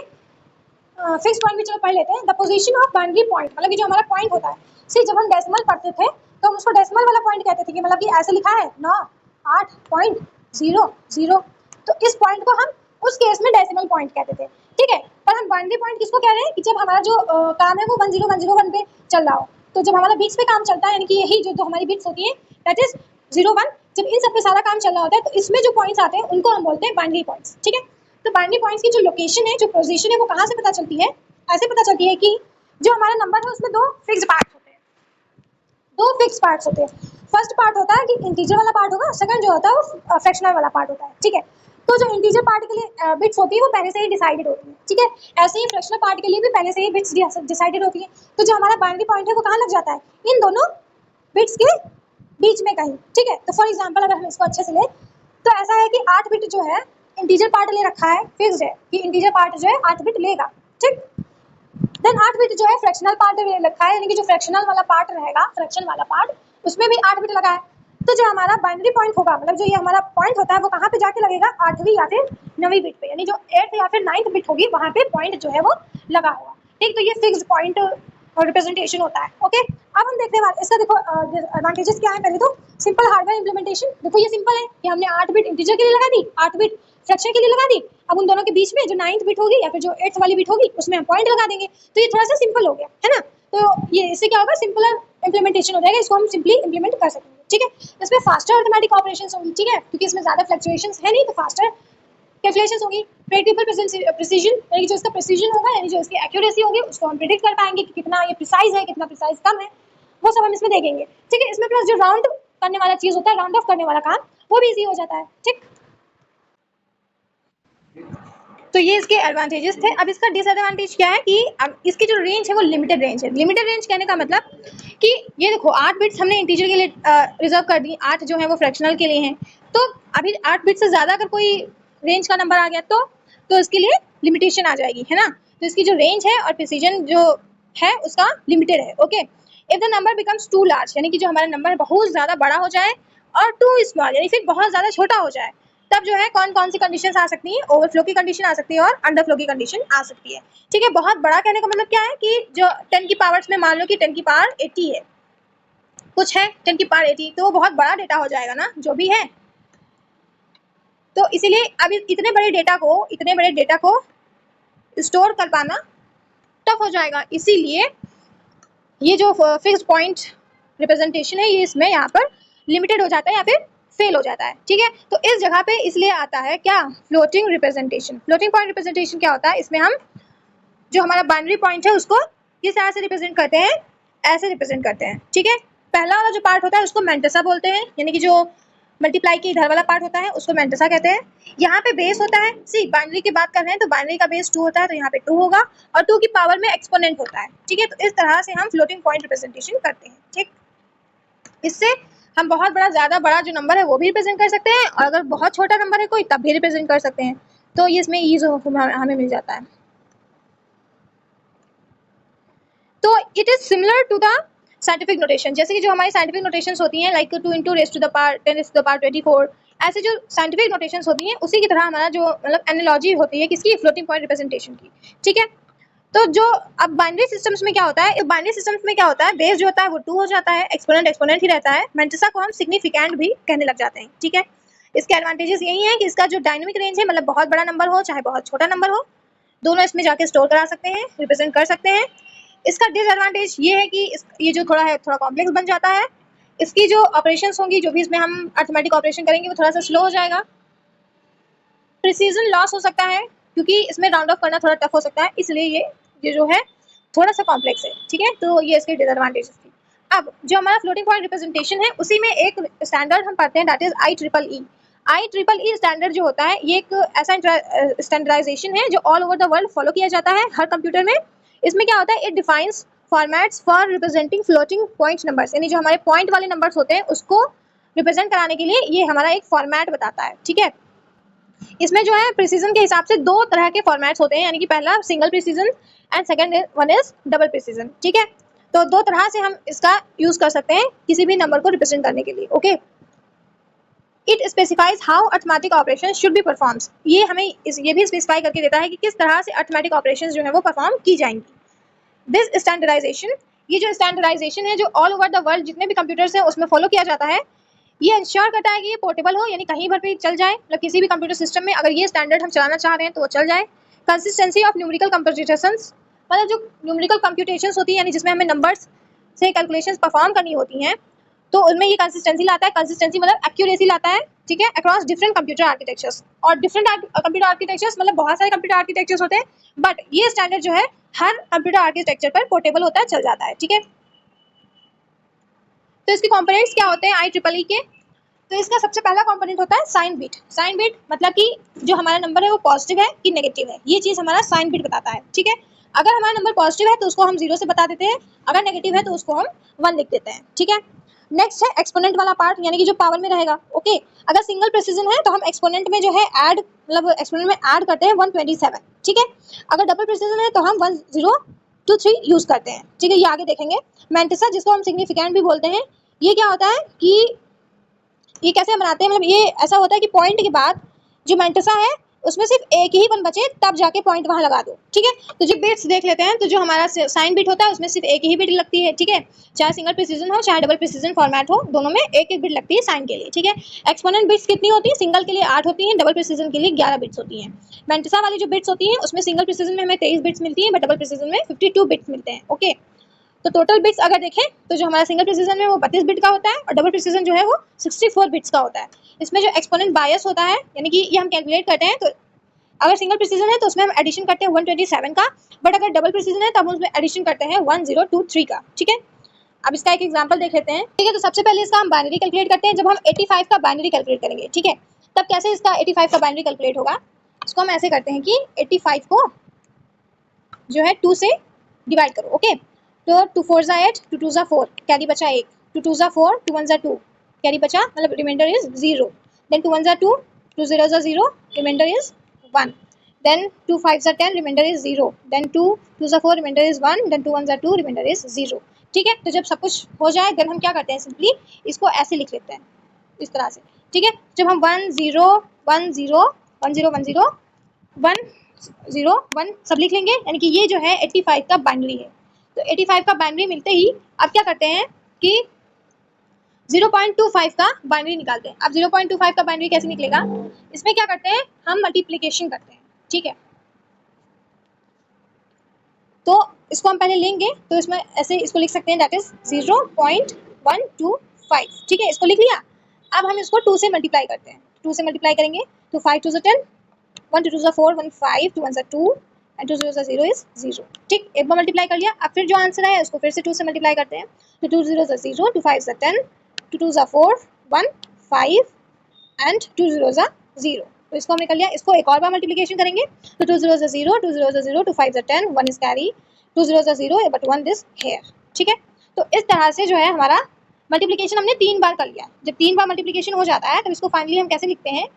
फिक्स्ड पॉइंट भी चलो पढ़ लेते हैं। The position of boundary point, मतलब कि जो हमारा पॉइंट होता है, सी जब हम डेसिमल पढ़ते थे तो हम उसको डेसिमल वाला पॉइंट कहते थे कि मतलब कि ऐसे लिखा है 9.8.0.0, तो इस पॉइंट को हम उस केस में डेसिमल पॉइंट कहते थे। ठीक है, पर हम बाउंड्री पॉइंट किसको कह रहे हैं कि जब हमारा जो काम है वो 10101 पे चल रहा हो, तो जब हमारा बिट्स पे काम चलता है, यानी कि यही जो हमारी बिट्स होती है दैट इज 01, जब इन सब पे सारा काम चल रहा होता है, तो इसमें जो पॉइंट्स आते हैं उनको हम बोलते हैं बाउंड्री पॉइंट्स। ठीक है, तो बाउंड्री पॉइंट्स की जो लोकेशन है, जो पोजीशन है, वो कहाँ से पता चलती है? ऐसे पता चलती है कि जो हमारा नंबर है उसमें दो फिक्स्ड पार्ट्स होते हैं। दो फिक्स पार्ट्स होते हैं। फर्स्ट पार्ट होता है कि इंटीजर वाला पार्ट होगा, सेकंड जो होता है वो फ्रैक्शनल वाला पार्ट होता है। ठीक है, तो जो इंटीजर पार्ट के लिए बिट्स होती है वो पहले से ही डिसाइडेड होती है। ठीक है, ऐसे ही फ्रैक्शनल पार्ट के लिए भी पहले से ही बिट्स डिसाइडेड होती है। तो जो हमारा बाइनरी पॉइंट है वो कहाँ लग जाता है? इन दोनों बिट्स के बीच में कहीं। ठीक है, तो फॉर एग्जाम्पल अगर हम इसको अच्छे से ले तो ऐसा है कि 8 बिट जो है इंटीजर पार्ट ले रखा है, फिक्स्ड है कि इंटीजर पार्ट जो है 8 बिट लेगा। ठीक, देन 8 बिट जो है फ्रैक्शनल पार्ट रखा है, यानी कि जो फ्रैक्शनल वाला पार्ट रहेगा, फ्रैक्शन वाला पार्ट, उसमें भी 8 बिट लगा है। तो जो हमारा बाइनरी पॉइंट होगा, मतलब जो ये हमारा पॉइंट होता है, वो कहाँ पे जाके लगेगा? 8वीं या फिर 9वीं बिट पे, यानी जो 8th या फिर 9th बिट होगी वहाँ पे पॉइंट जो है वो लगा होगा। ठीक, तो ये फिक्स्ड पॉइंट रिप्रेजेंटेशन होता है। ओके, अब हम देखने वाले इसका देखो एडवांटेजेस क्या है। पहले तो सिंपल हार्डवेयर इंप्लीमेंटेशन, देखो ये सिंपल है कि हमने 8 बिट इंटीजर के लिए लगा दी, 8 बिट फ्रैक्शन के लिए लगा दी। अब उन दोनों के बीच में जो 9th बिट होगी या फिर जो 8th वाली बिट होगी उसमें हम पॉइंट लगा देंगे, तो ये थोड़ा सा सिंपल हो गया है ना। तो ये इससे क्या होगा? सिंपल इंप्लीमेंटेशन हो जाएगा, इसको हम सिंपली इंप्लीमेंट कर सकेंगे। ठीक है, इसमें फास्टर अरिथमेटिक ऑपरेशंस होंगी। ठीक है, क्योंकि इसमें ज्यादा फ्लक्चुएशंस है नहीं, तो फास्टर कैलकुलेशंस होगी। प्रेडिक्टेबल प्रिसीजन, यानी जो इसका प्रिसीजन होगा, यानी जो इसकी एक्यूरेसी होगी, उसको हम प्रिडिक्ट कर पाएंगे कि कितना ये प्रिसाइज है, कितना प्रिसाइज कम है, वो सब हम इसमें देखेंगे। ठीक है, इसमें प्लस जो राउंड करने वाला चीज होता है, राउंड ऑफ करने वाला काम, वो भी इजी हो जाता है। ठीक, तो ये इसके एडवांटेजेस थे। अब इसका डिसएडवांटेज क्या है कि अब इसकी जो रेंज है वो लिमिटेड रेंज है। लिमिटेड रेंज कहने का मतलब कि ये देखो 8 बिट्स हमने इंटीजर के लिए रिजर्व कर दी, 8 जो है वो फ्रैक्शनल के लिए हैं। तो अभी 8 बिट से ज़्यादा अगर कोई रेंज का नंबर आ गया तो इसके लिए लिमिटेशन आ जाएगी, है ना। तो इसकी जो रेंज है और प्रिसीजन जो है उसका लिमिटेड है। Okay, if the number becomes too large, यानी कि जो हमारा नंबर बहुत ज़्यादा बड़ा हो जाए, और टू स्मॉल यानी फिर बहुत ज़्यादा छोटा हो जाए, तब जो है कौन कौन सी कंडीशंस आ सकती हैं? ओवरफ्लो की कंडीशन आ सकती है और अंडरफ्लो की कंडीशन आ सकती है। ठीक है, बहुत बड़ा कहने का मतलब क्या है कि जो 10 की पावर्स में मान लो कि 10 की पावर 80 है, कुछ है 10 की पावर 80, तो वो बहुत बड़ा डेटा हो जाएगा ना, जो भी है। तो इसीलिए अब इतने बड़े डेटा को स्टोर कर पाना टफ हो जाएगा। इसीलिए ये जो फिक्स्ड पॉइंट रिप्रेजेंटेशन है, ये इसमें यहाँ पर लिमिटेड हो जाता है या फिर फेल हो जाता है। ठीक है, तो इस जगह पे इसलिए आता है क्या? Floating representation. Floating point representation क्या होता है? इसमें हम जो हमारा बाइनरी पॉइंट है उसको किस तरह से रिप्रेजेंट करते हैं? ऐसे रिप्रेजेंट करते हैं। ठीक है, पहला वाला जो पार्ट होता है उसको मेंटेसा बोलते हैं, यानी कि जो मल्टीप्लाई के इधर वाला पार्ट होता है उसको मेंटेसा कहते हैं। यहाँ पे बेस होता है, सी बाइनरी की बात कर रहे हैं तो बाइनरी का बेस 2 होता है, तो यहाँ पे 2 होगा, और 2 की पावर में एक्सपोनेंट होता है। ठीक है, तो इस तरह से हम फ्लोटिंग पॉइंट रिप्रेजेंटेशन करते हैं। ठीक, इससे हम बहुत बड़ा, ज़्यादा बड़ा जो नंबर है वो भी रिप्रेजेंट कर सकते हैं, और अगर बहुत छोटा नंबर है कोई तब भी रिप्रेजेंट कर सकते हैं। तो ये इसमें ईज हमें मिल जाता है। तो it is similar to the scientific notation, जैसे कि जो हमारी साइंटिफिक नोटेशंस होती हैं लाइक 2 × 10⁻24, ऐसे जो साइंटिफिक नोटेशंस होती हैं उसी की तरह हमारा जो मतलब एनालॉजी होती है किसकी? फ्लोटिंग पॉइंट रिप्रेजेंटेशन की। ठीक है, तो जो अब बाइनरी सिस्टम्स में क्या होता है, बाइनरी सिस्टम्स में क्या होता है, बेस जो होता है वो 2 हो जाता है, एक्सपोनेंट एक्सपोनेंट ही रहता है, मैंटिसा को हम सिग्निफिकेंट भी कहने लग जाते हैं, ठीक है। इसके एडवांटेजेस यही है कि इसका जो डायनेमिक रेंज है, मतलब बहुत बड़ा नंबर हो चाहे बहुत छोटा नंबर हो, दोनों इसमें जाके स्टोर करा सकते हैं, रिप्रेजेंट कर सकते हैं। इसका डिसएडवांटेज ये है कि ये जो थोड़ा कॉम्प्लेक्स बन जाता है, इसकी जो ऑपरेशंस होंगी, जो भी इसमें हम अरिथमेटिक ऑपरेशन करेंगे वो थोड़ा सा स्लो हो जाएगा, प्रिसीजन लॉस हो सकता है क्योंकि इसमें राउंड ऑफ करना थोड़ा टफ हो सकता है, इसलिए ये जो है थोड़ा सा कॉम्प्लेक्स है, ठीक है। तो ये इसके डिसएडवांटेजेस थी। अब जो हमारा फ्लोटिंग पॉइंट रिप्रेजेंटेशन है, उसी में एक स्टैंडर्ड हम पढ़ते हैं, that is IEEE। IEEE standard जो होता है, ये एक ऐसा स्टैंडर्डाइजेशन है जो all over the world follow किया जाता है हर कंप्यूटर में। इसमें क्या होता है, it defines formats for representing floating point numbers, यानी जो हमारे पॉइंट वाले नंबर्स होते हैं उसको रिप्रेजेंट कराने के लिए ये हमारा एक फॉर्मेट बताता है, ठीक है। इसमें जो है प्रिसीजन के हिसाब से 2 तरह के फॉर्मेट्स होते हैं, यानी कि पहला single precision and second one is double precision, ठीक है। तो 2 तरह से हम इसका यूज कर सकते हैं किसी भी नंबर को रिप्रेजेंट करने के लिए, okay. It specifies how arithmetic operation should be performs, ये हमें ये भी स्पेसिफाई करके देता है कि किस तरह से अरिथमेटिक ऑपरेशन जो है वो परफॉर्म की जाएंगी। दिस स्टैंडर्डाइजेशन, ये जो स्टैंडर्डाइजेशन है जो ऑल ओवर द वर्ल्ड जितने भी कंप्यूटर्स हैं उसमें फॉलो किया जाता है, ये इंश्योर करता है कि ये पोर्टेबल हो, यानी कहीं पर भी चल जाए, मतलब किसी भी कंप्यूटर सिस्टम में अगर ये स्टैंडर्ड हम चलाना चाह रहे हैं तो वो चल जाए। कंसिस्टेंसी ऑफ न्यूमेरिकल कंप्यूटेशंस, मतलब जो न्यूमेरिकल कंप्यूटेशंस होती है, यानी जिसमें हमें नंबर्स से कैलकुलेशंस परफॉर्म करनी होती हैं, तो उनमें ये कंसिस्टेंसी लाता है। कंसिस्टेंसी मतलब एक्यूरेसी लाता है, ठीक है, अक्रॉस डिफरेंट कंप्यूटर आर्किटेक्चर्स। और डिफरेंट कंप्यूटर आर्किटेक्चर्स मतलब बहुत सारे कंप्यूटर आर्किटेक्चर्स होते हैं, बट ये स्टैंडर्ड जो है हर कंप्यूटर आर्किटेक्चर पर पोर्टेबल होता है, चल जाता है, ठीक है। तो इसके कंपोनेंट्स क्या होते हैं IEEE के, तो इसका सबसे पहला कंपोनेंट होता है साइन बिट। साइन बिट मतलब कि जो हमारा नंबर है वो पॉजिटिव है कि नेगेटिव है, ये चीज हमारा साइन बिट बताता है, ठीक है। अगर हमारा नंबर पॉजिटिव है तो उसको हम 0 से बता देते हैं, अगर नेगेटिव है तो उसको हम 1 लिख देते हैं, ठीक है। नेक्स्ट है एक्सपोनेंट वाला पार्ट, यानी कि जो पावर में रहेगा, ओके। अगर सिंगल प्रिसीजन है तो हम एक्सपोनेंट में जो है ऐड, मतलब एक्सपोनेंट में ऐड करते हैं 127, ठीक है। अगर डबल प्रिसीजन है तो हम 1023 यूज करते हैं, ठीक है, ये आगे देखेंगे। मैंटिसा, जिसको हम सिग्निफिकेंट भी बोलते हैं, ये क्या होता है कि ये कैसे बनाते हैं, मतलब ये ऐसा होता है कि पॉइंट के बाद जो मैंटिसा है उसमें सिर्फ एक ही 1 बचे, तब जाके पॉइंट वहां लगा दो, ठीक है। तो जो बिट्स देख लेते हैं, तो जो हमारा साइन बिट होता है उसमें सिर्फ एक ही बिट लगती है, ठीक है। चाहे सिंगल प्रिसीजन हो चाहे डबल प्रिसीजन फॉर्मेट हो, दोनों में एक एक बिट लगती है साइन के लिए, ठीक है। एक्सपोनेंट बिट्स कितनी होती है, सिंगल के लिए 8 होती है, डबल प्रिसीजन के लिए 11 बिट्स होती है। मैंटिसा वाली जो बिट्स होती है उसमें सिंगल प्रिसीजन में हमें 23 बिट्स मिलती है, बट डबल प्रिसीजन में 52 बिट्स मिलते हैं, ओके। तो टोटल बिट्स अगर देखें तो जो हमारा सिंगल प्रिसीजन है वो 32 बिट का होता है, और डबल प्रिसीजन जो है वो 64 बिट्स का होता है। इसमें जो एक्सपोनेंट बायस होता है, यानी कि ये हम कैलकुलेट करते हैं, तो अगर सिंगल प्रिसीजन है तो उसमें हम एडिशन करते हैं 127 का, बट अगर डबल प्रिसीजन है तो हम उसमें एडिशन करते हैं 1023 का, ठीक है। अब इसका एक एग्जांपल देख लेते हैं, ठीक है। तो सबसे पहले इसका हम बाइनरी कैलकुलेट करते हैं। जब हम 85 का बाइनरी कैलकुलेट करेंगे, ठीक है, तब कैसे इसका 85 का बाइनरी कैलकुलेट होगा, इसको हम ऐसे करते हैं कि 85 को जो है 2 से डिवाइड करो, ओके। तो 2 4 जा 8, 2 2 जा 4, कैरी बचा 1, 2 2 जा 4, 2 1 जा 2, कैरी बचा, मतलब रिमाइंडर इज 0, देन 2 1 जा 2, 2 0 जा 0, रिमाइंडर इज 1, देन 2 5 जा 10, रिमाइंडर इज 0, देन 2 2 जा 4, रिमाइंडर इज 1, देन 2 1 जा 2, रिमाइंडर इज 0, ठीक है। तो जब सब कुछ हो जाए देन हम क्या करते हैं, सिंपली इसको ऐसे लिख लेते हैं, इस तरह से, ठीक है। जब हम 1 0 1 0 1 0 1 0 1 0 1 सब लिख लेंगे, यानी कि ये जो है 85 का बाइनरी है। तो 85 का बाइनरी मिलते ही अब क्या करते हैं कि 0.25 का बाइनरी निकालते हैं। अब 0.25 का बाइनरी कैसे निकलेगा, इसमें क्या करते हैं, हम मल्टीप्लिकेशन करते हैं, ठीक है। तो इसको हम पहले लेंगे, तो इसमें ऐसे इसको लिख सकते हैं, दैट इज 0.125, ठीक है, इसको लिख लिया। अब हम इसको 2 से मल्टीप्लाई करते हैं, 2 से मल्टीप्लाई करेंगे तो 5 2 10, 1 2 2 4 1 5, 2 1 2 एंड 2 0 0 इज 0, ठीक। एक बार मल्टीप्लाई कर लिया। अब फिर जो आंसर है उसको फिर से 2 से मल्टीप्लाई करते हैं, तो 2 0 0, 2 5 10, 2 2 4 1 5 एंड 2 0 0, तो इसको हमने कर लिया। इसको एक और बार मल्टीप्लिकेशन करेंगे, तो 2 0 0, 2 0 0, 2 5 10, 1 is carry, 2 0 0 but 1 is here, ठीक है। तो इस तरह से जो है हमारा मल्टीप्लिकेशन हमने 3 बार कर लिया। जब 3 बार मल्टीप्लिकेशन हो जाता है तो इसको फाइनली हम कैसे लिखते हैं,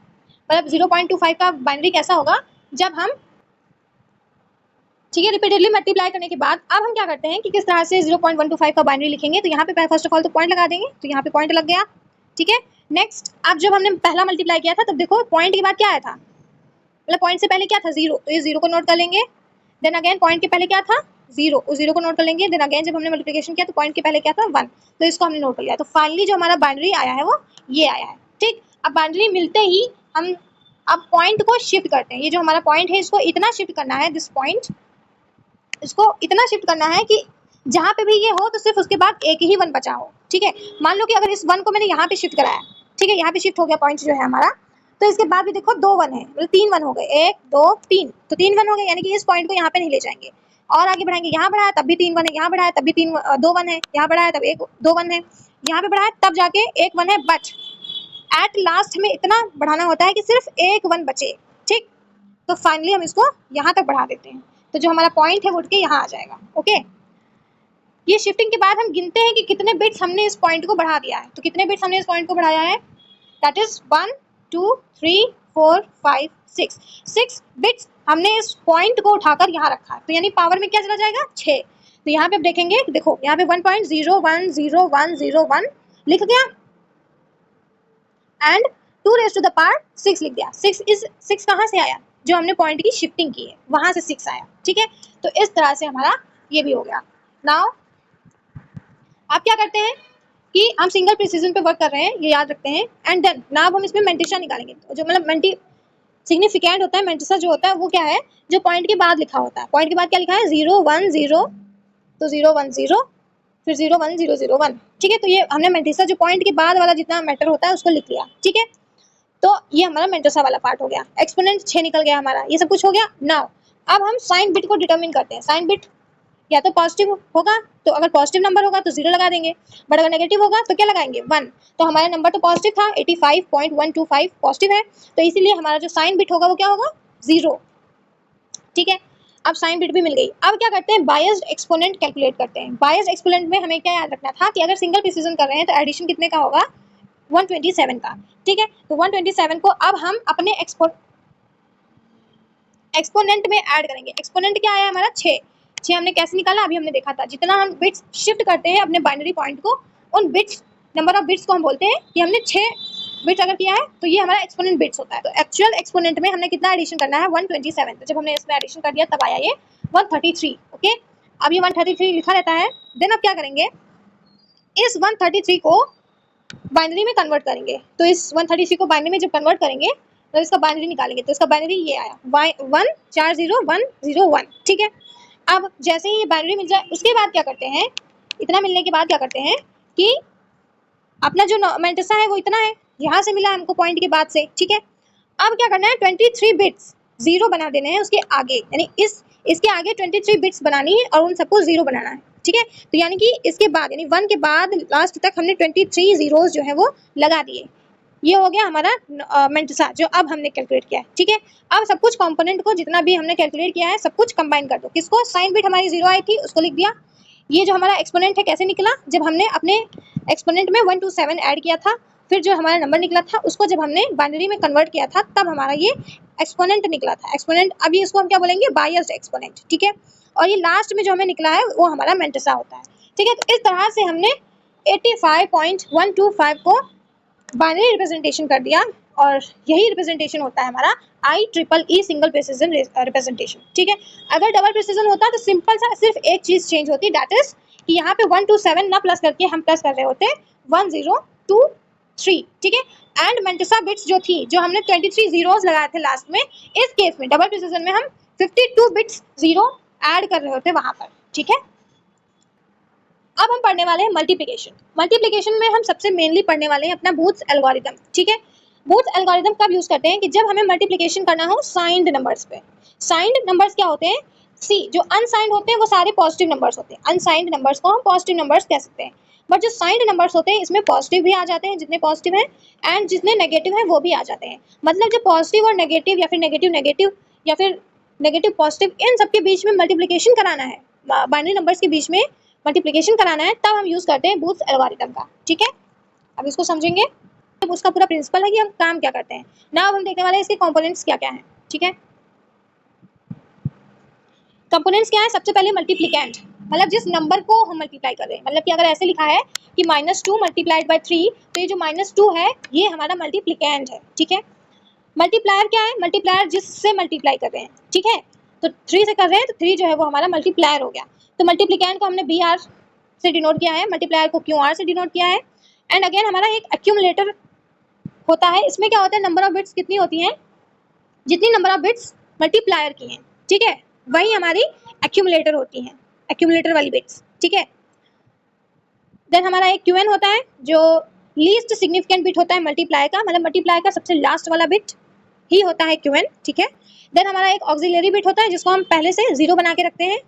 मतलब 0.25 का बाइनरी कैसा होगा, जब हम, ठीक है, रिपीटेडली मल्टीप्लाई करने के बाद अब हम क्या करते हैं कि किस तरह से 0.125 का बाइनरी लिखेंगे। तो यहाँ पे फर्स्ट ऑफ ऑल तो पॉइंट लगा देंगे, तो यहाँ पे पॉइंट लग गया, ठीक है। नेक्स्ट, अब जब हमने पहला मल्टीप्लाई किया था तब देखो पॉइंट के बाद क्या आया था, मतलब पॉइंट से पहले क्या था 0, तो ये 0 को नोट कर लेंगे। देन अगेन पॉइंट के पहले क्या था, 0, उस 0 को नोट कर लेंगे। देन अगेन जब हमने मल्टीप्लिकेशन किया तो पॉइंट के पहले क्या था, 1, तो इसको हमने नोट कर लिया। तो फाइनली जो हमारा बाइनरी आया है वो ये आया है। ठीक, अब बाइनरी मिलते ही हम अब पॉइंट को शिफ्ट करते हैं। ये जो हमारा पॉइंट है इसको इतना शिफ्ट करना है, दिस पॉइंट इसको इतना शिफ्ट करना है कि जहाँ पे भी ये हो तो सिर्फ उसके बाद एक ही 1 बचा हो। ठीक है, मान लो कि अगर इस 1 को मैंने यहाँ पे शिफ्ट कराया, ठीक है, यहाँ पे शिफ्ट हो गया पॉइंट जो है हमारा, तो इसके बाद भी देखो 2 1 है, मतलब 3 1 हो गए, 1 2 3, तो 3 1 हो गए, यानी कि इस पॉइंट को यहाँ पे नहीं ले जाएंगे और आगे बढ़ाएंगे। यहाँ बढ़ाया तब भी 3 1 है, यहाँ बढ़ाया तब भी 2 1 है, यहाँ बढ़ाया तब 1 2 1 है, यहाँ पे बढ़ाया तब जाके 1 1 है, बट एट लास्ट हमें इतना बढ़ाना होता है कि सिर्फ 1 1 बचे। ठीक, तो फाइनली हम इसको यहाँ तक बढ़ा देते हैं, तो जो हमारा पॉइंट है वो उठ के यहाँ आ जाएगा। ओके, ये शिफ्टिंग के बाद हम गिनते हैं कि कितने बिट्स हमने इस पॉइंट को बढ़ा दिया है। तो कितने बिट्स हमने इस पॉइंट को बढ़ाया है, दैट इज 1 2 3 4 5 6, 6 बिट्स हमने इस पॉइंट को उठाकर यहाँ रखा है। तो यानी पावर में क्या चला जाएगा, 6। तो यहाँ पे आप देखेंगे, देखो यहाँ पे 1.010101 लिख गया and 2 raise to the power 6 लिख दिया। 6 कहाँ से आया, जो हमने पॉइंट की शिफ्टिंग की है वहां से 6 आया। ठीक है, तो इस तरह से हमारा ये भी हो गया। नाउ आप क्या करते हैं कि हम सिंगल प्रिसीजन पे वर्क कर रहे हैं, ये याद रखते हैं। एंड देन नाउ हम इसमें मेंटिसा निकालेंगे। तो जो मतलब सिग्निफिकेंट होता है, मेंटिसा जो होता है वो क्या है, जो पॉइंट के बाद लिखा होता है। पॉइंट के बाद क्या लिखा है, 0 1 0, तो 0 1 0, फिर 0 1 0 0 1। ठीक है, तो ये हमने मेंटिसा जो पॉइंट के बाद वाला जितना मैटर होता है उसको लिख लिया। ठीक है, तो ये हमारा मेंटिसा वाला पार्ट हो गया। एक्सपोनेंट 6 निकल गया हमारा, ये सब कुछ हो गया। नाउ अब हम साइन बिट को डिटरमिन करते हैं। साइन बिट या तो पॉजिटिव होगा, तो अगर पॉजिटिव नंबर होगा तो 0 लगा देंगे, बट अगर नेगेटिव होगा तो क्या लगाएंगे, 1। तो हमारा नंबर तो पॉजिटिव था, 85.125 पॉजिटिव है, तो इसीलिए हमारा जो साइन बिट होगा वो क्या होगा, 0। ठीक है, अब साइन बिट भी मिल गई। अब क्या करते हैं, बायस्ड एक्सपोनेंट कैलकुलेट करते हैं। बायस्ड एक्सपोनेंट में हमें क्या याद रखना था कि अगर सिंगल प्रिसीजन कर रहे हैं तो एडिशन कितने का होगा, 127 का। ठीक है, तो 127 को अब हम अपने एक्सपोनेंट में ऐड करेंगे। एक्सपोनेंट क्या है हमारा, 6 हमने कैसे निकाला, अभी हमने देखा था। जितना हम बिट्स शिफ्ट करते हैं अपने बाइनरी पॉइंट को, उन बिट्स नंबर ऑफ बिट्स को हम बोलते हैं कि हमने 6 बिट्स अगर किया है तो ये हमारा एक्सपोनेंट बिट्स होता है। तो एक्चुअल एक्सपोनेंट में हमने कितना एडिशन करना है, 127। तो जब हमने इसमें एडिशन कर दिया तब आया ये 133। ओके, अब ये 133 लिखा रहता है। देन अब क्या करेंगे, इस 133 को बाइनरी में कन्वर्ट करेंगे। तो इस 133 को बाइनरी में जब कन्वर्ट करेंगे तो इसका बाइनरी निकालेंगे, तो इसका बाइनरी ये आया 140101। ठीक है, अब जैसे ही ये बाइनरी मिल जाए उसके बाद क्या करते हैं, इतना मिलने के बाद क्या करते हैं कि अपना जो मेंटिसा है वो इतना है, यहाँ से मिला हमको पॉइंट के बाद से। ठीक है, अब क्या करना है, 23 बिट्स 0 बना देने हैं उसके आगे, यानी इसके आगे 23 बिट्स बनानी है और उन सबको 0 बनाना है। ठीक है, तो यानी कि इसके बाद यानी 1 के बाद लास्ट तक हमने 23 जीरोस जो है वो लगा दिए। ये हो गया हमारा मेंटिसा जो अब हमने कैलकुलेट किया है। ठीक है, अब सब कुछ कंपोनेंट को जितना भी हमने कैलकुलेट किया है सब कुछ कंबाइन कर दो। किसको, साइन बिट हमारी 0 आई थी उसको लिख दिया। ये जो हमारा एक्सपोनेंट है कैसे निकला, जब हमने अपने एक्सपोनेंट में 127 ऐड किया था, फिर जो हमारा नंबर निकला था उसको जब हमने बाइनरी में कन्वर्ट किया था तब हमारा ये एक्सपोनेंट निकला था। एक्सपोनेंट, अभी इसको हम क्या बोलेंगे, बायस्ड एक्सपोनेंट। ठीक है, और ये लास्ट में जो हमें निकला है वो हमारा मेंटिसा होता है। ठीक है, तो इस तरह से हमने 85.125 को बाइनरी रिप्रेजेंटेशन कर दिया और यही रिप्रेजेंटेशन होता है हमारा IEEE सिंगल प्रिसिजन रिप्रेजेंटेशन। ठीक है, अगर डबल प्रिसिजन होता तो सिंपल सा सिर्फ एक चीज चेंज होती, दैट इज कि यहाँ पे 127 ना प्लस करके हम प्लस कर रहे होते 1023। ठीक है, एंड मेंटिसा बिट्स जो थी, जो हमने 23 जीरोस लगाए थे लास्ट में, इस केस में डबल प्रिसिजन में हम 52 बिट्स 0 ऐड कर रहे होते वहां पर। ठीक है, अब हम पढ़ने वाले हैं मल्टीप्लिकेशन। मल्टीप्लिकेशन में हम सबसे मेनली पढ़ने वाले हैं अपना बूथ्स एल्गोरिथम। ठीक है, बूथ्स एल्गोरिथम कब यूज करते हैं कि जब हमें मल्टीप्लिकेशन करना हो साइंड नंबर्स पे। साइंड नंबर्स क्या होते हैं, सी जो अनसाइंड होते हैं वो सारे पॉजिटिव नंबर्स होते हैं। अनसाइंड नंबर्स को हम पॉजिटिव नंबर्स कह सकते हैं, बट जो साइंड नंबर्स होते हैं इसमें पॉजिटिव भी आ जाते हैं जितने पॉजिटिव हैं, एंड जितने नेगेटिव हैं वो भी आ जाते हैं। मतलब जो पॉजिटिव और नेगेटिव या फिर नेगेटिव नेगेटिव या फिर नेगेटिव पॉजिटिव, इन सबके बीच में मल्टीप्लिकेशन कराना है, बाइनरी नंबर्स के बीच में मल्टीप्लिकेशन कराना है, तब हम यूज करते हैं बूथ्स एल्गोरिथम का। ठीक है, अब इसको समझेंगे, तो उसका पूरा प्रिंसिपल है कि हम काम क्या करते हैं ना। अब हम देखने वाले हैं इसके कंपोनेंट्स क्या क्या हैं। ठीक है, कंपोनेंट्स क्या है, सबसे पहले मल्टीप्लिकेंट, मतलब जिस नंबर को हम मल्टीप्लाई कर रहे हैं। मतलब कि अगर ऐसे लिखा है कि -2 मल्टीप्लाइड बाय 3, तो ये जो -2 है ये हमारा मल्टीप्लिकेंट है। ठीक है, मल्टीप्लायर क्या है, मल्टीप्लायर जिससे मल्टीप्लाई कर रहे हैं। ठीक है, तो 3 से कर रहे हैं तो 3 जो है वो हमारा मल्टीप्लायर हो गया। तो मल्टीप्लिकेंड को हमने बी आर से डिनोट किया है, मल्टीप्लायर को क्यू आर से डिनोट किया है। एंड अगेन हमारा एक एक्यूमुलेटर होता है, इसमें क्या होता है, नंबर ऑफ बिट्स कितनी होती हैं, जितनी नंबर ऑफ बिट्स मल्टीप्लायर की हैं, ठीक है, वही हमारी एक्यूमुलेटर होती हैं, एक्यूमुलेटर वाली बिट्स, ठीक है। देन हमारा एक क्यूएन होता है जो लीस्ट सिग्निफिकेंट बिट होता है मल्टीप्लाई का, मतलब मल्टीप्लाई का सबसे लास्ट वाला बिट ही होता है क्यूएन, ठीक है। देन हमारा एक ऑक्सिलरी बिट होता है जिसको हम पहले से 0 बना के रखते हैं।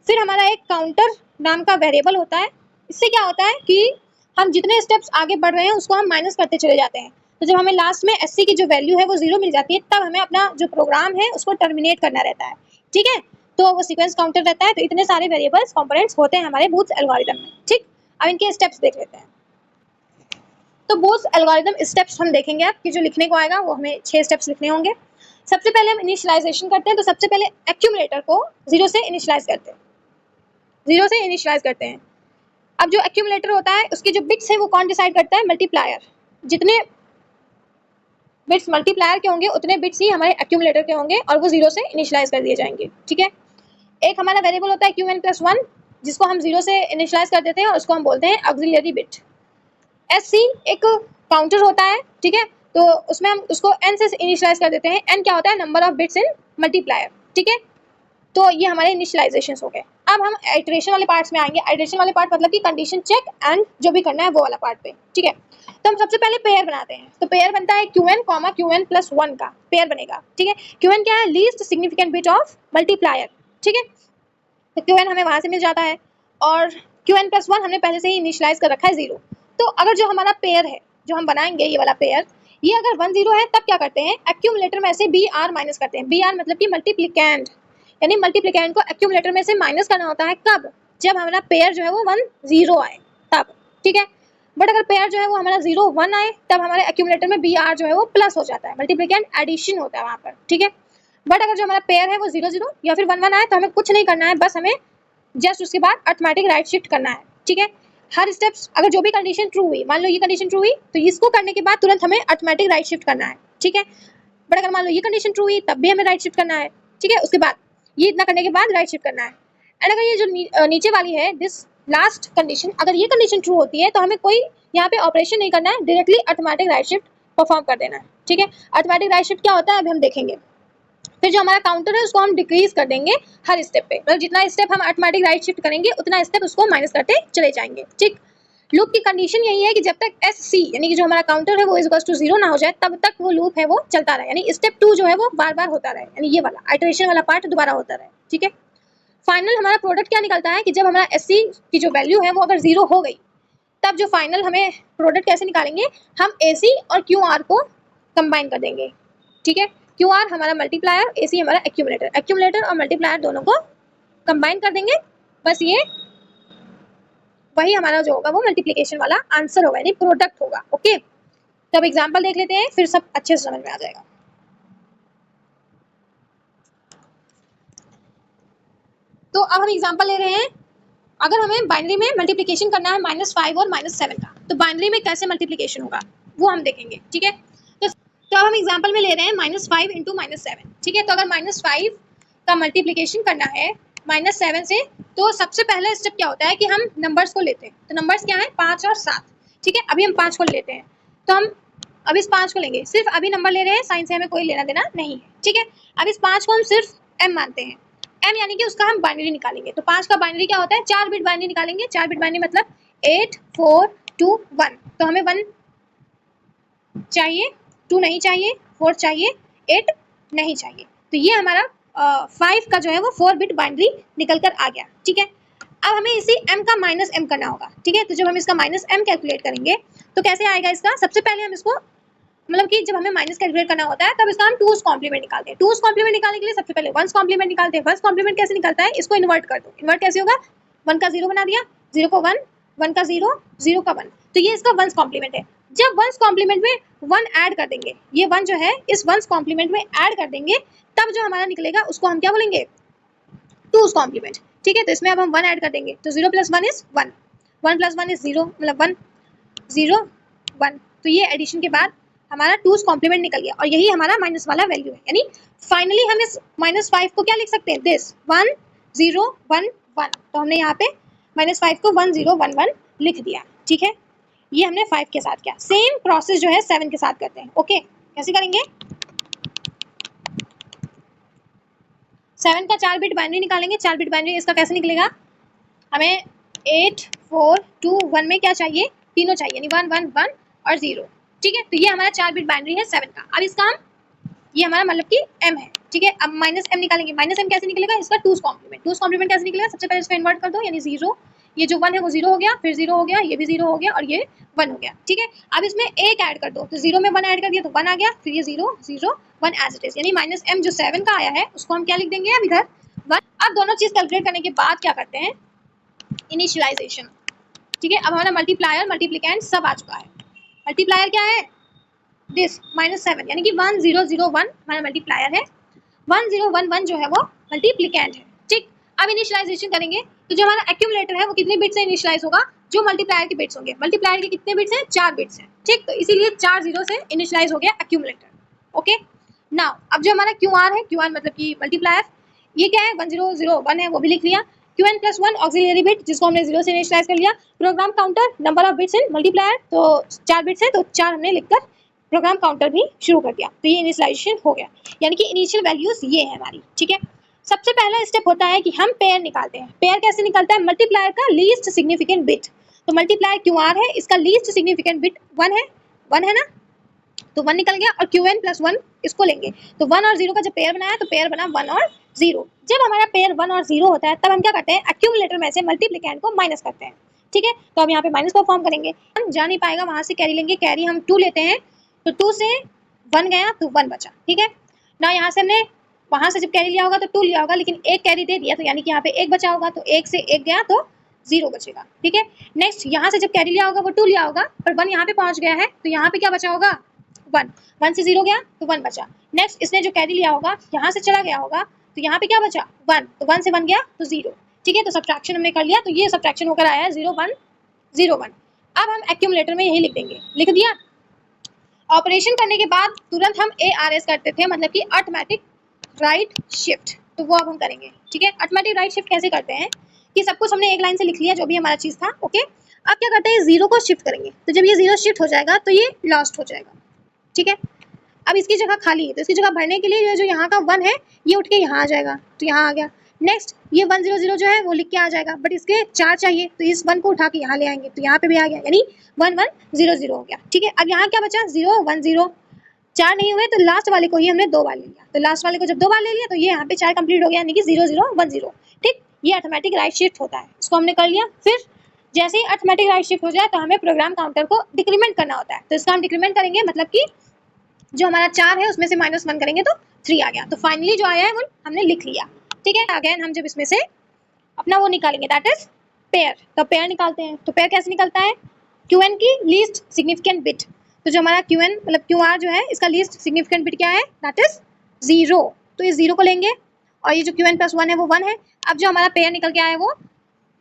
फिर हमारा एक काउंटर नाम का वेरिएबल होता है, इससे क्या होता है कि हम जितने स्टेप्स आगे बढ़ रहे हैं उसको हम माइनस करते चले जाते हैं, तो जब हमें लास्ट में एससी की जो वैल्यू है वो 0 मिल जाती है तब हमें अपना जो प्रोग्राम है उसको टर्मिनेट करना रहता है, ठीक है। तो वो सीक्वेंस काउंटर रहता है। तो इतने सारे वेरिएबल्स कंपोनेंट्स होते हैं हमारे बूथ एल्गोरिथम में, ठीक। अब इनके स्टेप्स देख लेते हैं। तो बूथ एल्गोरिथम स्टेप्स हम देखेंगे अब कि जो लिखने को आएगा वो हमें 6 स्टेप्स लिखने होंगे। सबसे पहले हम इनिशियलाइजेशन करते हैं, तो सबसे पहले एक्यूमुलेटर को 0 से इनिशियलाइज करते हैं, 0 से इनिशियलाइज करते हैं। अब जो एक्यूमुलेटर होता है उसके जो बिट्स है वो कौन डिसाइड करता है, मल्टीप्लायर। जितने बिट्स मल्टीप्लायर के होंगे उतने बिट्स ही हमारे एक्यूमुलेटर के होंगे और वो 0 से इनिशियलाइज कर दिए जाएंगे, ठीक है। एक हमारा वेरिएबल होता है qn+1 जिसको हम 0 से इनिशियलाइज कर देते हैं और उसको हम बोलते हैं ऑक्सिलरी बिट। SC एक काउंटर होता है, ठीक है, तो उसमें हम उसको n से इनिशियलाइज कर देते हैं। n क्या होता है, number of bits in multiplier, ठीक है। तो ये हमारे इनिशियलाइजेशन हो गए। अब हम आइटरेशन वाले पार्ट्स में आएंगे। आइटरेशन वाले पार्ट मतलब कि कंडीशन चेक एंड जो भी करना है वो वाला पार्ट पे, ठीक है। तो हम सबसे पहले पेयर बनाते हैं, तो पेयर बनता है qn,qn+1 का पेयर बनेगा, ठीक है। qn क्या है, least significant bit of multiplier, ठीक है। तो qn हमें वहां से मिल जाता है और qn+1 हमने पहले से ही इनिशियलाइज कर रखा है 0। तो अगर जो हमारा पेयर है जो हम बनाएंगे ये वाला पेयर, ये अगर 1 0 है तब क्या करते हैं, एक्यूमुलेटर में से बी आर माइनस करते हैं। बी आर मतलब कि मल्टीप्लिकेंड, यानी मल्टीप्लिकेंड को एक्यूमुलेटर में से माइनस करना होता है कब, जब हमारा पेयर जो है वो 1 0 आए तब, ठीक है। बट अगर पेयर जो है वो हमारा 0 1 आए तब हमारे एक्यूमुलेटर में बी आर जो है वो प्लस हो जाता है, मल्टीप्लिकेंड एडिशन होता है वहाँ पर, ठीक है। बट अगर जो हमारा पेयर है वो 0 0 या फिर 1 1 आए तो हमें कुछ नहीं करना है, बस हमें जस्ट उसके बाद अर्थमेटिक राइट शिफ्ट करना है, ठीक है। हर स्टेप्स अगर जो भी कंडीशन ट्रू हुई, मान लो ये कंडीशन ट्रू हुई तो इसको करने के बाद तुरंत हमें अर्थमेटिक राइट शिफ्ट करना है, ठीक है। बट अगर मान लो ये कंडीशन ट्रू हुई तब भी हमें राइट शिफ्ट करना है, ठीक है। उसके बाद ये इतना करने के बाद राइट शिफ्ट करना है। एंड अगर ये जो नीचे वाली है दिस लास्ट कंडीशन, अगर ये कंडीशन ट्रू होती है तो हमें कोई यहाँ पे ऑपरेशन नहीं करना है, directly arithmetic right shift perform कर देना है, ठीक है। अर्थमेटिक राइट शिफ्ट क्या होता है अभी हम देखेंगे। फिर जो हमारा काउंटर है उसको हम डिक्रीज कर देंगे हर स्टेप पे, मतलब जितना स्टेप हम ऑटोमेटिक राइट शिफ्ट करेंगे उतना स्टेप उसको माइनस करते चले जाएंगे, ठीक। लूप की कंडीशन यही है कि जब तक SC यानी कि जो हमारा काउंटर है वो इक्वल्स टू 0 ना हो जाए तब तक वो लूप है वो चलता रहे, यानी स्टेप 2 जो है वो बार बार होता रहे, यानी ये वाला आइटरेशन वाला पार्ट दोबारा होता रहे, ठीक है। फाइनल हमारा प्रोडक्ट क्या निकलता है कि जब हमारा SC की जो वैल्यू है वो अगर 0 हो गई तब जो फाइनल हमें प्रोडक्ट कैसे निकालेंगे, हम AC और QR को कंबाइन कर देंगे, ठीक है। QR हमारा मल्टीप्लायर, AC हमारा एक्यूमुलेटर, एक्यूमुलेटर और मल्टीप्लायर दोनों को कंबाइन कर देंगे, बस ये वही हमारा जो होगा वो मल्टीप्लिकेशन वाला आंसर होगा, यानी प्रोडक्ट होगा, ओके। तो अब एग्जांपल देख लेते हैं फिर सब अच्छे से समझ में आ जाएगा। तो अब हम एग्जांपल ले रहे हैं, अगर हमें बाइनरी में मल्टीप्लिकेशन करना है -5 और -7 का, तो बाइनरी में कैसे मल्टीप्लिकेशन होगा वो हम देखेंगे, ठीक है। तो अब हम एग्जांपल में ले रहे हैं -5 × -7, ठीक है। तो अगर -5 का मल्टीप्लिकेशन करना है -7 से, तो सबसे पहला स्टेप क्या होता है कि हम नंबर्स को लेते हैं। तो नंबर्स क्या है, 5 और 7, ठीक है। अभी हम 5 को लेते हैं, तो हम अब इस 5 को लेंगे, सिर्फ अभी नंबर ले रहे हैं, साइन से हमें कोई लेना देना नहीं है, ठीक है। अब इस 5 को हम सिर्फ m मानते हैं, m यानी कि उसका हम बाइनरी निकालेंगे। तो 5 का बाइनरी क्या होता है, 4 बिट बाइनरी निकालेंगे। 4 बिट बाइनरी मतलब 8 4 2 1, तो हमें 1 चाहिए, 2 नहीं चाहिए, 4 चाहिए, 8 नहीं चाहिए। तो ये हमारा 5 का जो है वो 4 बिट बाइनरी निकल कर आ गया, ठीक है। अब हमें इसी m का -m करना होगा, ठीक है। तो जब हम इसका -m कैलकुलेट करेंगे तो कैसे आएगा इसका, सबसे पहले हम इसको मतलब कि जब हमें माइनस कैलकुलेट करना होता है तब इसका हम 2's कॉम्प्लीमेंट निकालते हैं। 2's कॉम्प्लीमेंट निकालने के लिए सबसे पहले 1's कॉम्प्लीमेंट निकालते हैं। 1's कॉम्प्लीमेंट कैसे निकलता है, इसको इन्वर्ट कर दो। इन्वर्ट कैसे होगा, 1 का 0 बना दिया, 0 को 1, 1 का 0, 0 का 1, तो ये इसका 1's कॉम्प्लीमेंट है। जब 1's कॉम्प्लीमेंट में 1 ऐड कर देंगे, ये 1 जो है इस 1's कॉम्प्लीमेंट में ऐड कर देंगे, तब जो हमारा निकलेगा उसको हम क्या बोलेंगे, 2's कॉम्प्लीमेंट, ठीक है। तो इसमें अब हम 1 ऐड कर देंगे, तो 0 + 1 इज 1, 1 + 1 इज 0, मतलब 1 0 1, तो ये एडिशन के बाद हमारा 2's कॉम्प्लीमेंट निकल गया और यही हमारा माइनस वाला वैल्यू है। यानी फाइनली हम इस -5 को क्या लिख सकते हैं, दिस 1 0 1 1। तो हमने यहाँ पे -5 को 1 0 1 1 लिख दिया। ठीक है, ये हमने 5 के साथ किया। सेम प्रोसेस जो है 7 के साथ करते हैं। ओके, कैसे करेंगे, 7 का 4 बिट बाइनरी निकालेंगे। 4 बिट बाइनरी इसका कैसे निकलेगा, हमें 8 4 2 1 में क्या चाहिए, तीनों चाहिए, यानी 1 1 1 और 0। ठीक है, तो ये हमारा 4 बिट बाइनरी है 7 का। अब इसका हम, ये हमारा मतलब कि m है। ठीक है, अब -m निकालेंगे। -m कैसे निकलेगा, इसका 2's कॉम्प्लीमेंट। 2's कॉम्प्लीमेंट कैसे निकलेगा, सबसे पहले इसको इन्वर्ट कर दो, यानी 0, ये जो 1 है वो 0 हो गया, फिर 0 हो गया, ये भी 0 हो गया और ये 1 हो गया। ठीक है, अब इसमें 1 ऐड कर दो, तो 0 में 1 ऐड कर दिया तो 1 आ गया, फिर ये 0 0 1 एज इट इज। यानी -m जो 7 का आया है उसको हम क्या लिख देंगे अब इधर 1। अब दोनों चीज कैलकुलेट करने के बाद क्या करते हैं, इनिशियलाइजेशन। ठीक है, अब हमारा मल्टीप्लायर मल्टीप्लिकेंट सब आ चुका है। मल्टीप्लायर क्या है, दिस -7, यानी कि 1 0 0 1 हमारा मल्टीप्लायर है, 1 0 1 1 जो है वो मल्टीप्लिकेंट है। ठीक, अब इनिशियलाइजेशन करेंगे तो जो हमारा एक्यूमुलेटर है वो कितने बिट से इनिशियलाइज होगा, जो मल्टीप्लायर के बिट्स होंगे। मल्टीप्लायर के कितने बिट्स हैं, 4 बिट्स हैं। ठीक, तो इसीलिए 4 0 से इनिशियलाइज हो गया एक्यूमुलेटर। ओके, नाउ अब जो हमारा QR है, QR मतलब कि मल्टीप्लायर, ये क्या है, 1 0 0 1 है, वो भी लिख लिया। Qn + 1 ऑक्सिलरी बिट जिसको हमने 0 से इनिशियलाइज कर लिया। Program counter, number of bits in multiplier, तो 4 बिट्स है तो 4 हमने लिखकर प्रोग्राम काउंटर भी शुरू कर दिया। तो ये इनिशियलाइजेशन हो गया, यानी कि इनिशियल वैल्यूज ये है हमारी। ठीक है, सबसे पहला स्टेप होता है कि हम पेयर निकालते हैं। पेयर कैसे निकलता है, मल्टीप्लायर का लीस्ट सिग्निफिकेंट बिट। तो मल्टीप्लायर QR है, इसका लीस्ट सिग्निफिकेंट बिट 1 है ना, तो 1 निकल गया। और Qn + 1 इसको लेंगे, तो 1 और 0 का जब पेयर बनाया तो पेयर बना 1 और 0। जब हमारा पेयर 1 और 0 होता है तब हम क्या करते हैं, एक्यूमुलेटर में से मल्टीप्लिकेंट को माइनस करते हैं। ठीक है, तो अब यहाँ पे माइनस परफॉर्म करेंगे, हम जा नहीं पाएगा, वहां से कैरी लेंगे, कैरी हम 2 लेते हैं, तो 2 से 1 गया तो 1 बचा। ठीक है ना, यहाँ से हमने वहां से जब कैरी लिया होगा तो 2 लिया होगा, लेकिन एक कैरी दे दिया तो यानी कि यहाँ पे 1 बचा होगा, तो 1 से 1 गया तो 0 बचेगा। ठीक है, नेक्स्ट यहाँ से जब कैरी लिया होगा वो 2 लिया होगा, पर 1 यहाँ पे पहुंच गया है तो यहाँ पे क्या बचा होगा, 1 1 से 0 गया तो 1 बचा। नेक्स्ट इसने जो कैरी लिया होगा यहाँ से चला गया होगा, तो यहाँ पे क्या बचा 1, तो 1 से 1 गया तो 0। ठीक है, तो सब्ट्रैक्शन हमने कर लिया, तो ये सब्ट्रैक्शन होकर आया है 0 1 0 1। अब हम एक्यूमुलेटर में यही लिख देंगे, लिख दिया। ऑपरेशन करने के बाद तुरंत हम ARS करते थे, मतलब कि ऑटोमेटिक राइट शिफ्ट, तो वो अब हम करेंगे। ठीक है, ऑटोमेटिक राइट शिफ्ट कैसे करते हैं कि सब कुछ हमने एक लाइन से लिख लिया जो भी हमारा चीज था। ओके, अब क्या करते हैं, 0 को शिफ्ट करेंगे, तो जब ये 0 शिफ्ट हो जाएगा तो ये लॉस्ट हो जाएगा। ठीक है, अब इसकी जगह खाली है, तो इसकी जगह भरने के लिए ये जो यहाँ का 1 है ये उठ के यहाँ आ जाएगा, तो यहाँ आ गया। नेक्स्ट ये 1 0 0 जो है वो लिख के आ जाएगा, बट इसके 4 चाहिए तो इस 1 को उठा के यहाँ ले आएंगे, तो यहाँ पे भी आ गया, यानी 1 1 0 0 हो गया। ठीक है, अब यहाँ क्या बचा, 0 1 0, 4 नहीं हुए तो लास्ट वाले को ही हमने 2 बार ले लिया, तो लास्ट वाले को जब 2 बार ले लिया तो ये यहाँ पे 4 कंप्लीट हो गया, यानी कि 0 0 1 0। ठीक, ये ऑटोमेटिक राइट शिफ्ट होता है, इसको हमने कर लिया। फिर जैसे ही ऑटोमेटिक राइट शिफ्ट हो जाए तो हमें प्रोग्राम काउंटर को डिक्रीमेंट करना होता है, तो इसका हम डिक्रीमेंट करेंगे, मतलब कि जो हमारा 4 है उसमें से -1 करेंगे तो 3 आ गया, तो फाइनली जो आया है वो हमने लिख लिया। ठीक है, अगेन हम जब इसमें से अपना वो निकालेंगे, दैट इज पेयर, तो पेयर निकालते हैं। तो पेयर कैसे निकलता है, Qn की लीस्ट सिग्निफिकेंट बिट, तो जो हमारा Qn मतलब QR जो है इसका लीस्ट सिग्निफिकेंट बिट क्या है, दैट इज 0, तो इस 0 को लेंगे, और ये जो Qn + 1 है वो 1 है। अब जो हमारा पेयर निकल के आया है वो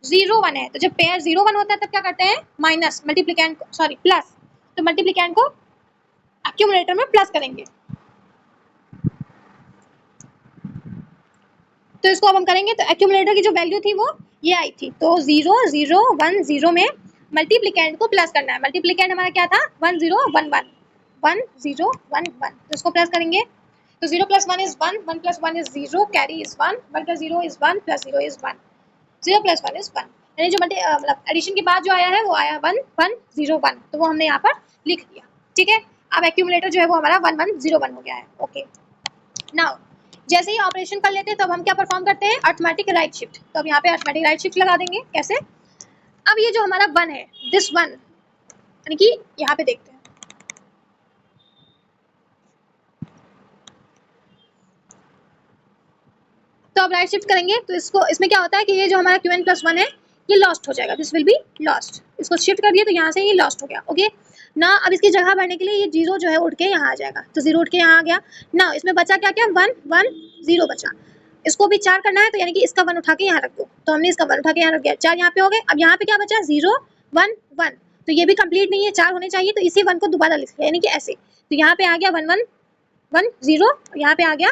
0 1 है, तो जब पेयर 0 1 होता है तब क्या करते हैं, माइनस मल्टीप्लिकेंट सॉरी प्लस, तो मल्टीप्लिकेंट को एक्यूमुलेटर में प्लस करेंगे, तो इसको अब हम करेंगे, तो एक्यूमुलेटर की जो वैल्यू थी वो ये आई थी, तो 0 0 1 0 में मल्टीप्लिकेंट को प्लस करना है। मल्टीप्लिकेंट हमारा क्या था, 1 0 1 1 1 0 1 1, तो इसको प्लस करेंगे, तो 0 + 1 is 1, 1 + 1 is 0, carry is 1, 1 + 0 is 1 + 0 is 1, 0 + 1 is 1, यानी जो मतलब एडिशन के बाद जो आया है वो आया 1 1 0 1, तो वो हमने यहाँ पर लिख दिया। ठीक है, अब एक्यूमुलेटर जो है वो हमारा 1 1 0 1 हो गया है। ओके, नाउ जैसे ही ऑपरेशन कर लेते हैं तब हम क्या परफॉर्म करते हैं, ऑटोमेटिक राइट शिफ्ट, तो अब यहाँ पे ऑटोमेटिक राइट शिफ्ट लगा देंगे। कैसे, अब ये जो हमारा 1 है, दिस 1, यानी कि यहाँ पे देखते हैं, तो अब राइट शिफ्ट करेंगे, तो इसको इसमें क्या होता है कि ये जो हमारा Qn + 1 है ये लॉस्ट हो जाएगा, दिस विल बी लॉस्ट, इसको शिफ्ट कर दिया तो यहाँ से ये लॉस्ट हो गया। ओके ना, अब इसकी जगह भरने के लिए ये 0 जो है उठ के यहाँ आ जाएगा, तो 0 उठ के यहाँ आ गया ना, इसमें बचा क्या क्या, 1 1 0 बचा, इसको भी 4 करना है, तो यानी कि इसका 1 उठा के यहाँ रख दो, तो हमने इसका 1 उठा के यहाँ रख दिया, 4 यहाँ पे हो गए। अब यहाँ पे क्या बचा, 0 1 1, तो ये भी कंप्लीट नहीं है, 4 होने चाहिए, तो इसी 1 को दोबारा लिख लिया, यानी कि ऐसे, तो यहाँ पे आ गया 1 1 1 0, यहाँ पे आ गया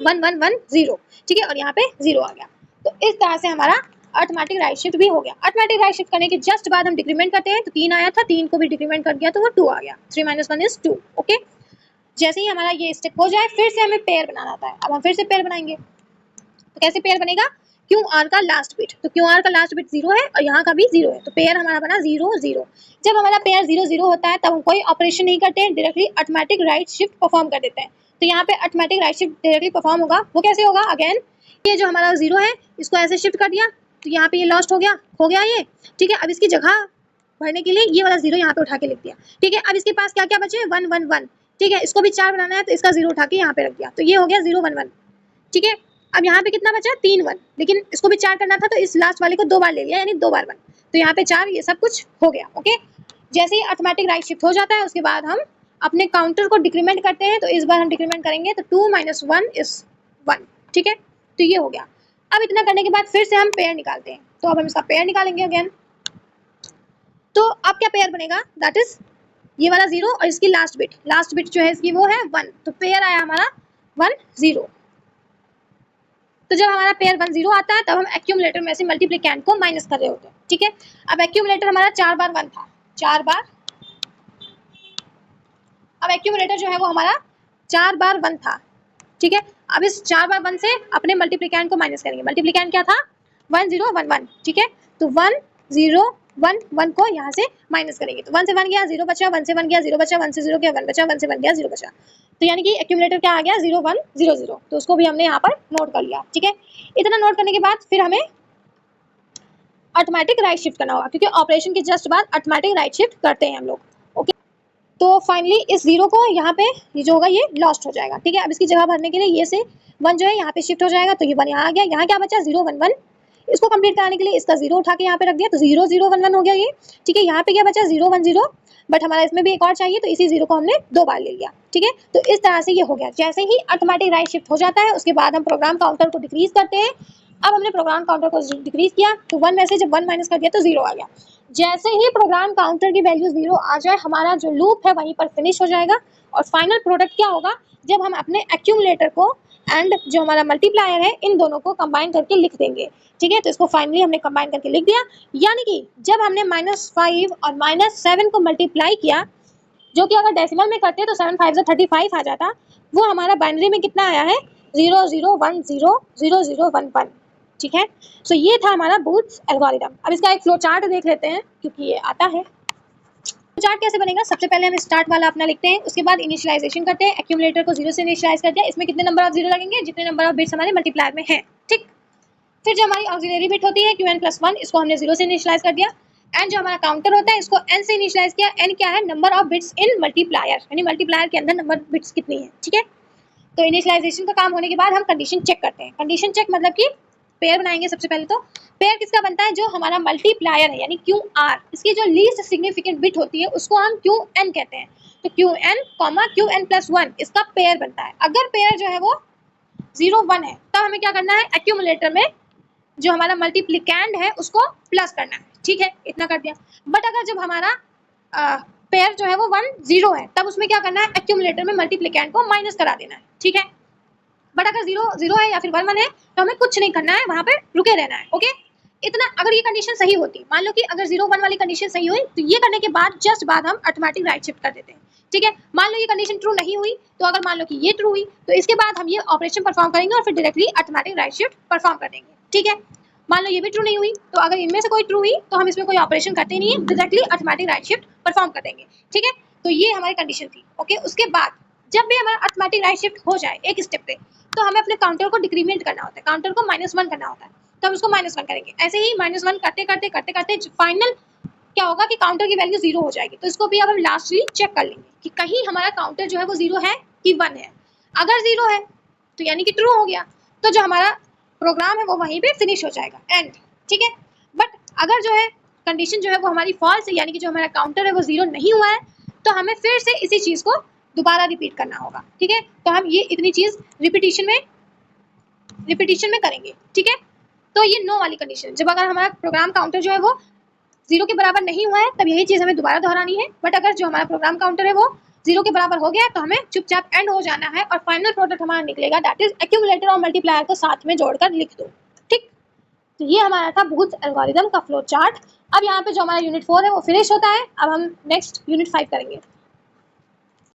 1 1 1 0, ठीक है, और यहाँ पे 0 आ गया। तो इस तरह से हमारा अर्थमेटिक राइट शिफ्ट भी हो गया। अर्थमेटिक राइट शिफ्ट करने के जस्ट बाद हम डिक्रीमेंट करते हैं, तो 3 आया था, 3 को भी डिक्रीमेंट कर दिया तो वो 2 आ गया। 3 - 1 इज 2। ओके, जैसे ही हमारा ये स्टेप हो जाए फिर से हमें पेयर बनाना आता है। अब हम फिर से पेयर बनाएंगे, तो कैसे पेयर बनेगा? QR का लास्ट बिट, तो QR का लास्ट बिट 0 है और यहाँ का भी 0 है, तो पेयर हमारा बना 0 0। जब हमारा पेयर 0 0 होता है तब हम कोई ऑपरेशन नहीं करते हैं, directly arithmetic right shift perform कर देते हैं। तो यहाँ पे arithmetic right shift directly perform होगा। वो कैसे होगा? अगेन ये जो हमारा 0 है इसको ऐसे शिफ्ट कर दिया, तो यहाँ पे ये लॉस्ट हो गया, खो गया ये, ठीक है। अब इसकी जगह भरने के लिए ये वाला 0 यहाँ पे उठा के लिख दिया, ठीक है। अब इसके पास क्या क्या बचे? 1 1 1, ठीक है। इसको भी 4 बनाना है तो इसका 0 उठा के यहाँ पे रख दिया, तो ये हो गया 0 1 1, ठीक है। अब यहाँ पे कितना बचा? 3 1, लेकिन इसको भी 4 करना था तो इस लास्ट वाले को 2 बार ले लिया, यानी 2 बार 1, तो यहाँ पे 4, ये सब कुछ हो गया। ओके, जैसे ही अर्थमेटिक राइट शिफ्ट हो जाता है उसके बाद हम अपने काउंटर को डिक्रीमेंट करते हैं। तो इस बार हम डिक्रीमेंट करेंगे तो 2 - 1 इज 1, ठीक है। तो ये हो गया। अब इतना करने के बाद फिर से हम पेयर निकालते हैं, तो अब हम इसका पेयर निकालेंगे अगेन। तो अब क्या पेयर बनेगा? दैट इज ये वाला 0 और इसकी लास्ट बिट जो है इसकी वो है 1, तो पेयर आया हमारा 1 0। तो जब हमारा पेयर 1 0 आता है तब हम एक्यूमुलेटर में से मल्टीप्लिकेंट को माइनस कर रहे होते हैं, ठीक है। अब एक्यूमुलेटर हमारा 4 बार 1 था, 4 बार, अब एक्यूमुलेटर जो है वो हमारा 4 बार 1 था, ठीक है। अब इस 4 बार 1 से अपने मल्टीप्लिकेंट को माइनस करेंगे। मल्टीप्लिकेंट क्या था? 1 0 1 1, ठीक है। तो 1 0 1 1 को यहाँ से माइनस करेंगे, तो 1 से 1 गया 0 बचा, 1 से 1 गया 0 बचा, 1 से 0 गया 1 बचा, 1 से 1 गया 0 बचा, तो यानी कि एक्यूमुलेटर क्या आ गया? 0 1 0 0। तो उसको भी हमने यहाँ पर नोट कर लिया, ठीक है। इतना नोट करने के बाद फिर हमें अर्थमेटिक राइट शिफ्ट करना होगा, क्योंकि ऑपरेशन के जस्ट बाद अर्थमेटिक राइट शिफ्ट करते हैं हम लोग। ओके, तो फाइनली इस 0 को यहाँ पे ये जो होगा ये लॉस्ट हो जाएगा, ठीक है। अब इसकी जगह भरने के लिए ये से 1 जो है यहाँ पे शिफ्ट हो जाएगा, तो ये 1 यहाँ आ गया। यहाँ क्या बचा? 0 1 1। इसको कंप्लीट कराने के लिए इसका 0 उठा के यहाँ पे रख दिया, तो 0 0 1 1 हो गया ये, ठीक है। यहाँ पे क्या बचा? 0 1 0, बट हमारा इसमें भी एक और चाहिए, तो इसी 0 को हमने 2 बार ले लिया, ठीक है। तो इस तरह से ये हो गया। जैसे ही अर्थमेटिक राइट शिफ्ट हो जाता है उसके बाद हम प्रोग्राम काउंटर को डिक्रीज करते हैं। अब हमने प्रोग्राम काउंटर को डिक्रीज किया तो 1 में से जब 1 माइनस कर दिया तो 0 आ गया। जैसे ही प्रोग्राम काउंटर की वैल्यू 0 आ जाए हमारा जो लूप है वहीं पर फिनिश हो जाएगा, और फाइनल प्रोडक्ट क्या होगा? जब हम अपने एक्यूमुलेटर को एंड जो हमारा मल्टीप्लायर है इन दोनों को कंबाइन करके लिख देंगे, ठीक है। तो इसको फाइनली हमने कंबाइन करके लिख दिया, यानी कि जब हमने -5 और -7 को मल्टीप्लाई किया, जो कि अगर डेसिमल में करते तो 7 5 35 आ जाता, वो हमारा बाइनरी में कितना आया है? 0 0 1 0 0 0 1 1, ठीक है। सो ये था हमारा बूथ्स एल्गोरिथम। अब इसका एक फ्लो चार्ट देख लेते हैं क्योंकि ये आता है। चार्ट कैसे बनेगा? सबसे पहले हम स्टार्ट वाला अपना लिखते हैं, उसके बाद इनिशियलाइजेशन करते हैं। एक्यूमुलेटर को 0 से इनिशियलाइज कर दिया, इसमें कितने नंबर ऑफ 0 लगेंगे? जितने नंबर ऑफ बिट्स हमारे मल्टीप्लायर में है, ठीक। फिर जो हमारी ऑक्सिलरी बिट होती है Qn+1, इसको हमने 0 से इनिशियलाइज कर दिया। एंड जो हमारा काउंटर होता है इसको n से इनिशियलाइज किया। n क्या है? Number of bits in multiplier, यानी मल्टीप्लायर के अंदर नंबर बिट्स कितनी है, ठीक है। तो इनिशियलाइजेशन का काम होने के बाद हम कंडीशन चेक करते हैं। कंडीशन चेक मतलब कि पेयर बनाएंगे। सबसे पहले तो पेयर किसका बनता है? जो हमारा मल्टीप्लायर है यानी QR, इसकी जो लीस्ट सिग्निफिकेंट बिट होती है उसको हम Qn कहते हैं। तो Qn, Qn+1 इसका पेयर बनता है। अगर पेयर जो है वो 0 1 है तब हमें क्या करना है? एक्यूमुलेटर में जो हमारा मल्टीप्लिकेंड है उसको प्लस करना है, ठीक है। इतना कर दिया। बट अगर जब हमारा पेयर जो है वो 1 0 है तब उसमें क्या करना है? एक्यूमुलेटर में मल्टीप्लिकेंड को माइनस करा देना है, ठीक है। बट अगर 0 0 है या फिर 1 1 है तो हमें कुछ नहीं करना है, वहां पे रुके रहना है, ओके। इतना अगर ये कंडीशन सही होती, मान लो कि अगर 0 1 वाली कंडीशन सही हुई तो ये करने के बाद जस्ट बाद हम अर्थमेटिक राइट शिफ्ट कर देते हैं, ठीक है। मान लो ये कंडीशन ट्रू नहीं हुई, तो अगर मान लो कि ये ट्रू हुई तो इसके बाद हम ये ऑपरेशन परफॉर्म करेंगे और फिर directly arithmetic right shift perform कर देंगे, ठीक है। मान लो ये भी ट्रू नहीं हुई, तो अगर इनमें से कोई ट्रू हुई तो हम इसमें कोई ऑपरेशन करते नहीं है, directly arithmetic right shift perform कर देंगे, ठीक है। तो ये हमारी कंडीशन थी, ओके। उसके बाद जब भी हमारा अर्थमेटिक राइट शिफ्ट हो जाए एक स्टेप पे, तो हमें अपने काउंटर को डिक्रीमेंट करना होता है, काउंटर को -1 करना होता है, तो हम उसको -1 करेंगे। ऐसे ही -1 करते करते करते करते फाइनल क्या होगा कि काउंटर की वैल्यू 0 हो जाएगी। तो इसको भी अब हम लास्टली चेक कर लेंगे कि कहीं हमारा काउंटर जो है वो 0 है कि 1 है। अगर 0 है तो यानी कि ट्रू हो गया, तो जो हमारा प्रोग्राम है वो वहीं पे फिनिश हो जाएगा, एंड, ठीक है। बट अगर जो है कंडीशन जो है वो हमारी फॉल्स है, यानी कि जो हमारा काउंटर है वो 0 नहीं हुआ है, तो हमें फिर से इसी चीज को दोबारा रिपीट करना होगा, ठीक है। तो हम ये इतनी चीज रिपीटिशन में करेंगे, ठीक है। तो ये नो वाली कंडीशन, जब अगर हमारा प्रोग्राम काउंटर जो है वो 0 के बराबर नहीं हुआ है तब यही चीज हमें दोबारा दोहरानी है। बट अगर जो हमारा प्रोग्राम काउंटर है वो 0 के बराबर हो गया तो हमें चुपचाप एंड हो जाना है और फाइनल प्रोडक्ट हमारा निकलेगा, दैट इज एक्यूमुलेटर और मल्टीप्लायर को साथ में जोड़कर लिख दो। ठीक, तो ये हमारा था बूथ एल्गोरिथम का फ्लो चार्ट। अब यहाँ पे जो हमारा यूनिट 4 है वो फिनिश होता है। अब हम नेक्स्ट यूनिट 5 करेंगे।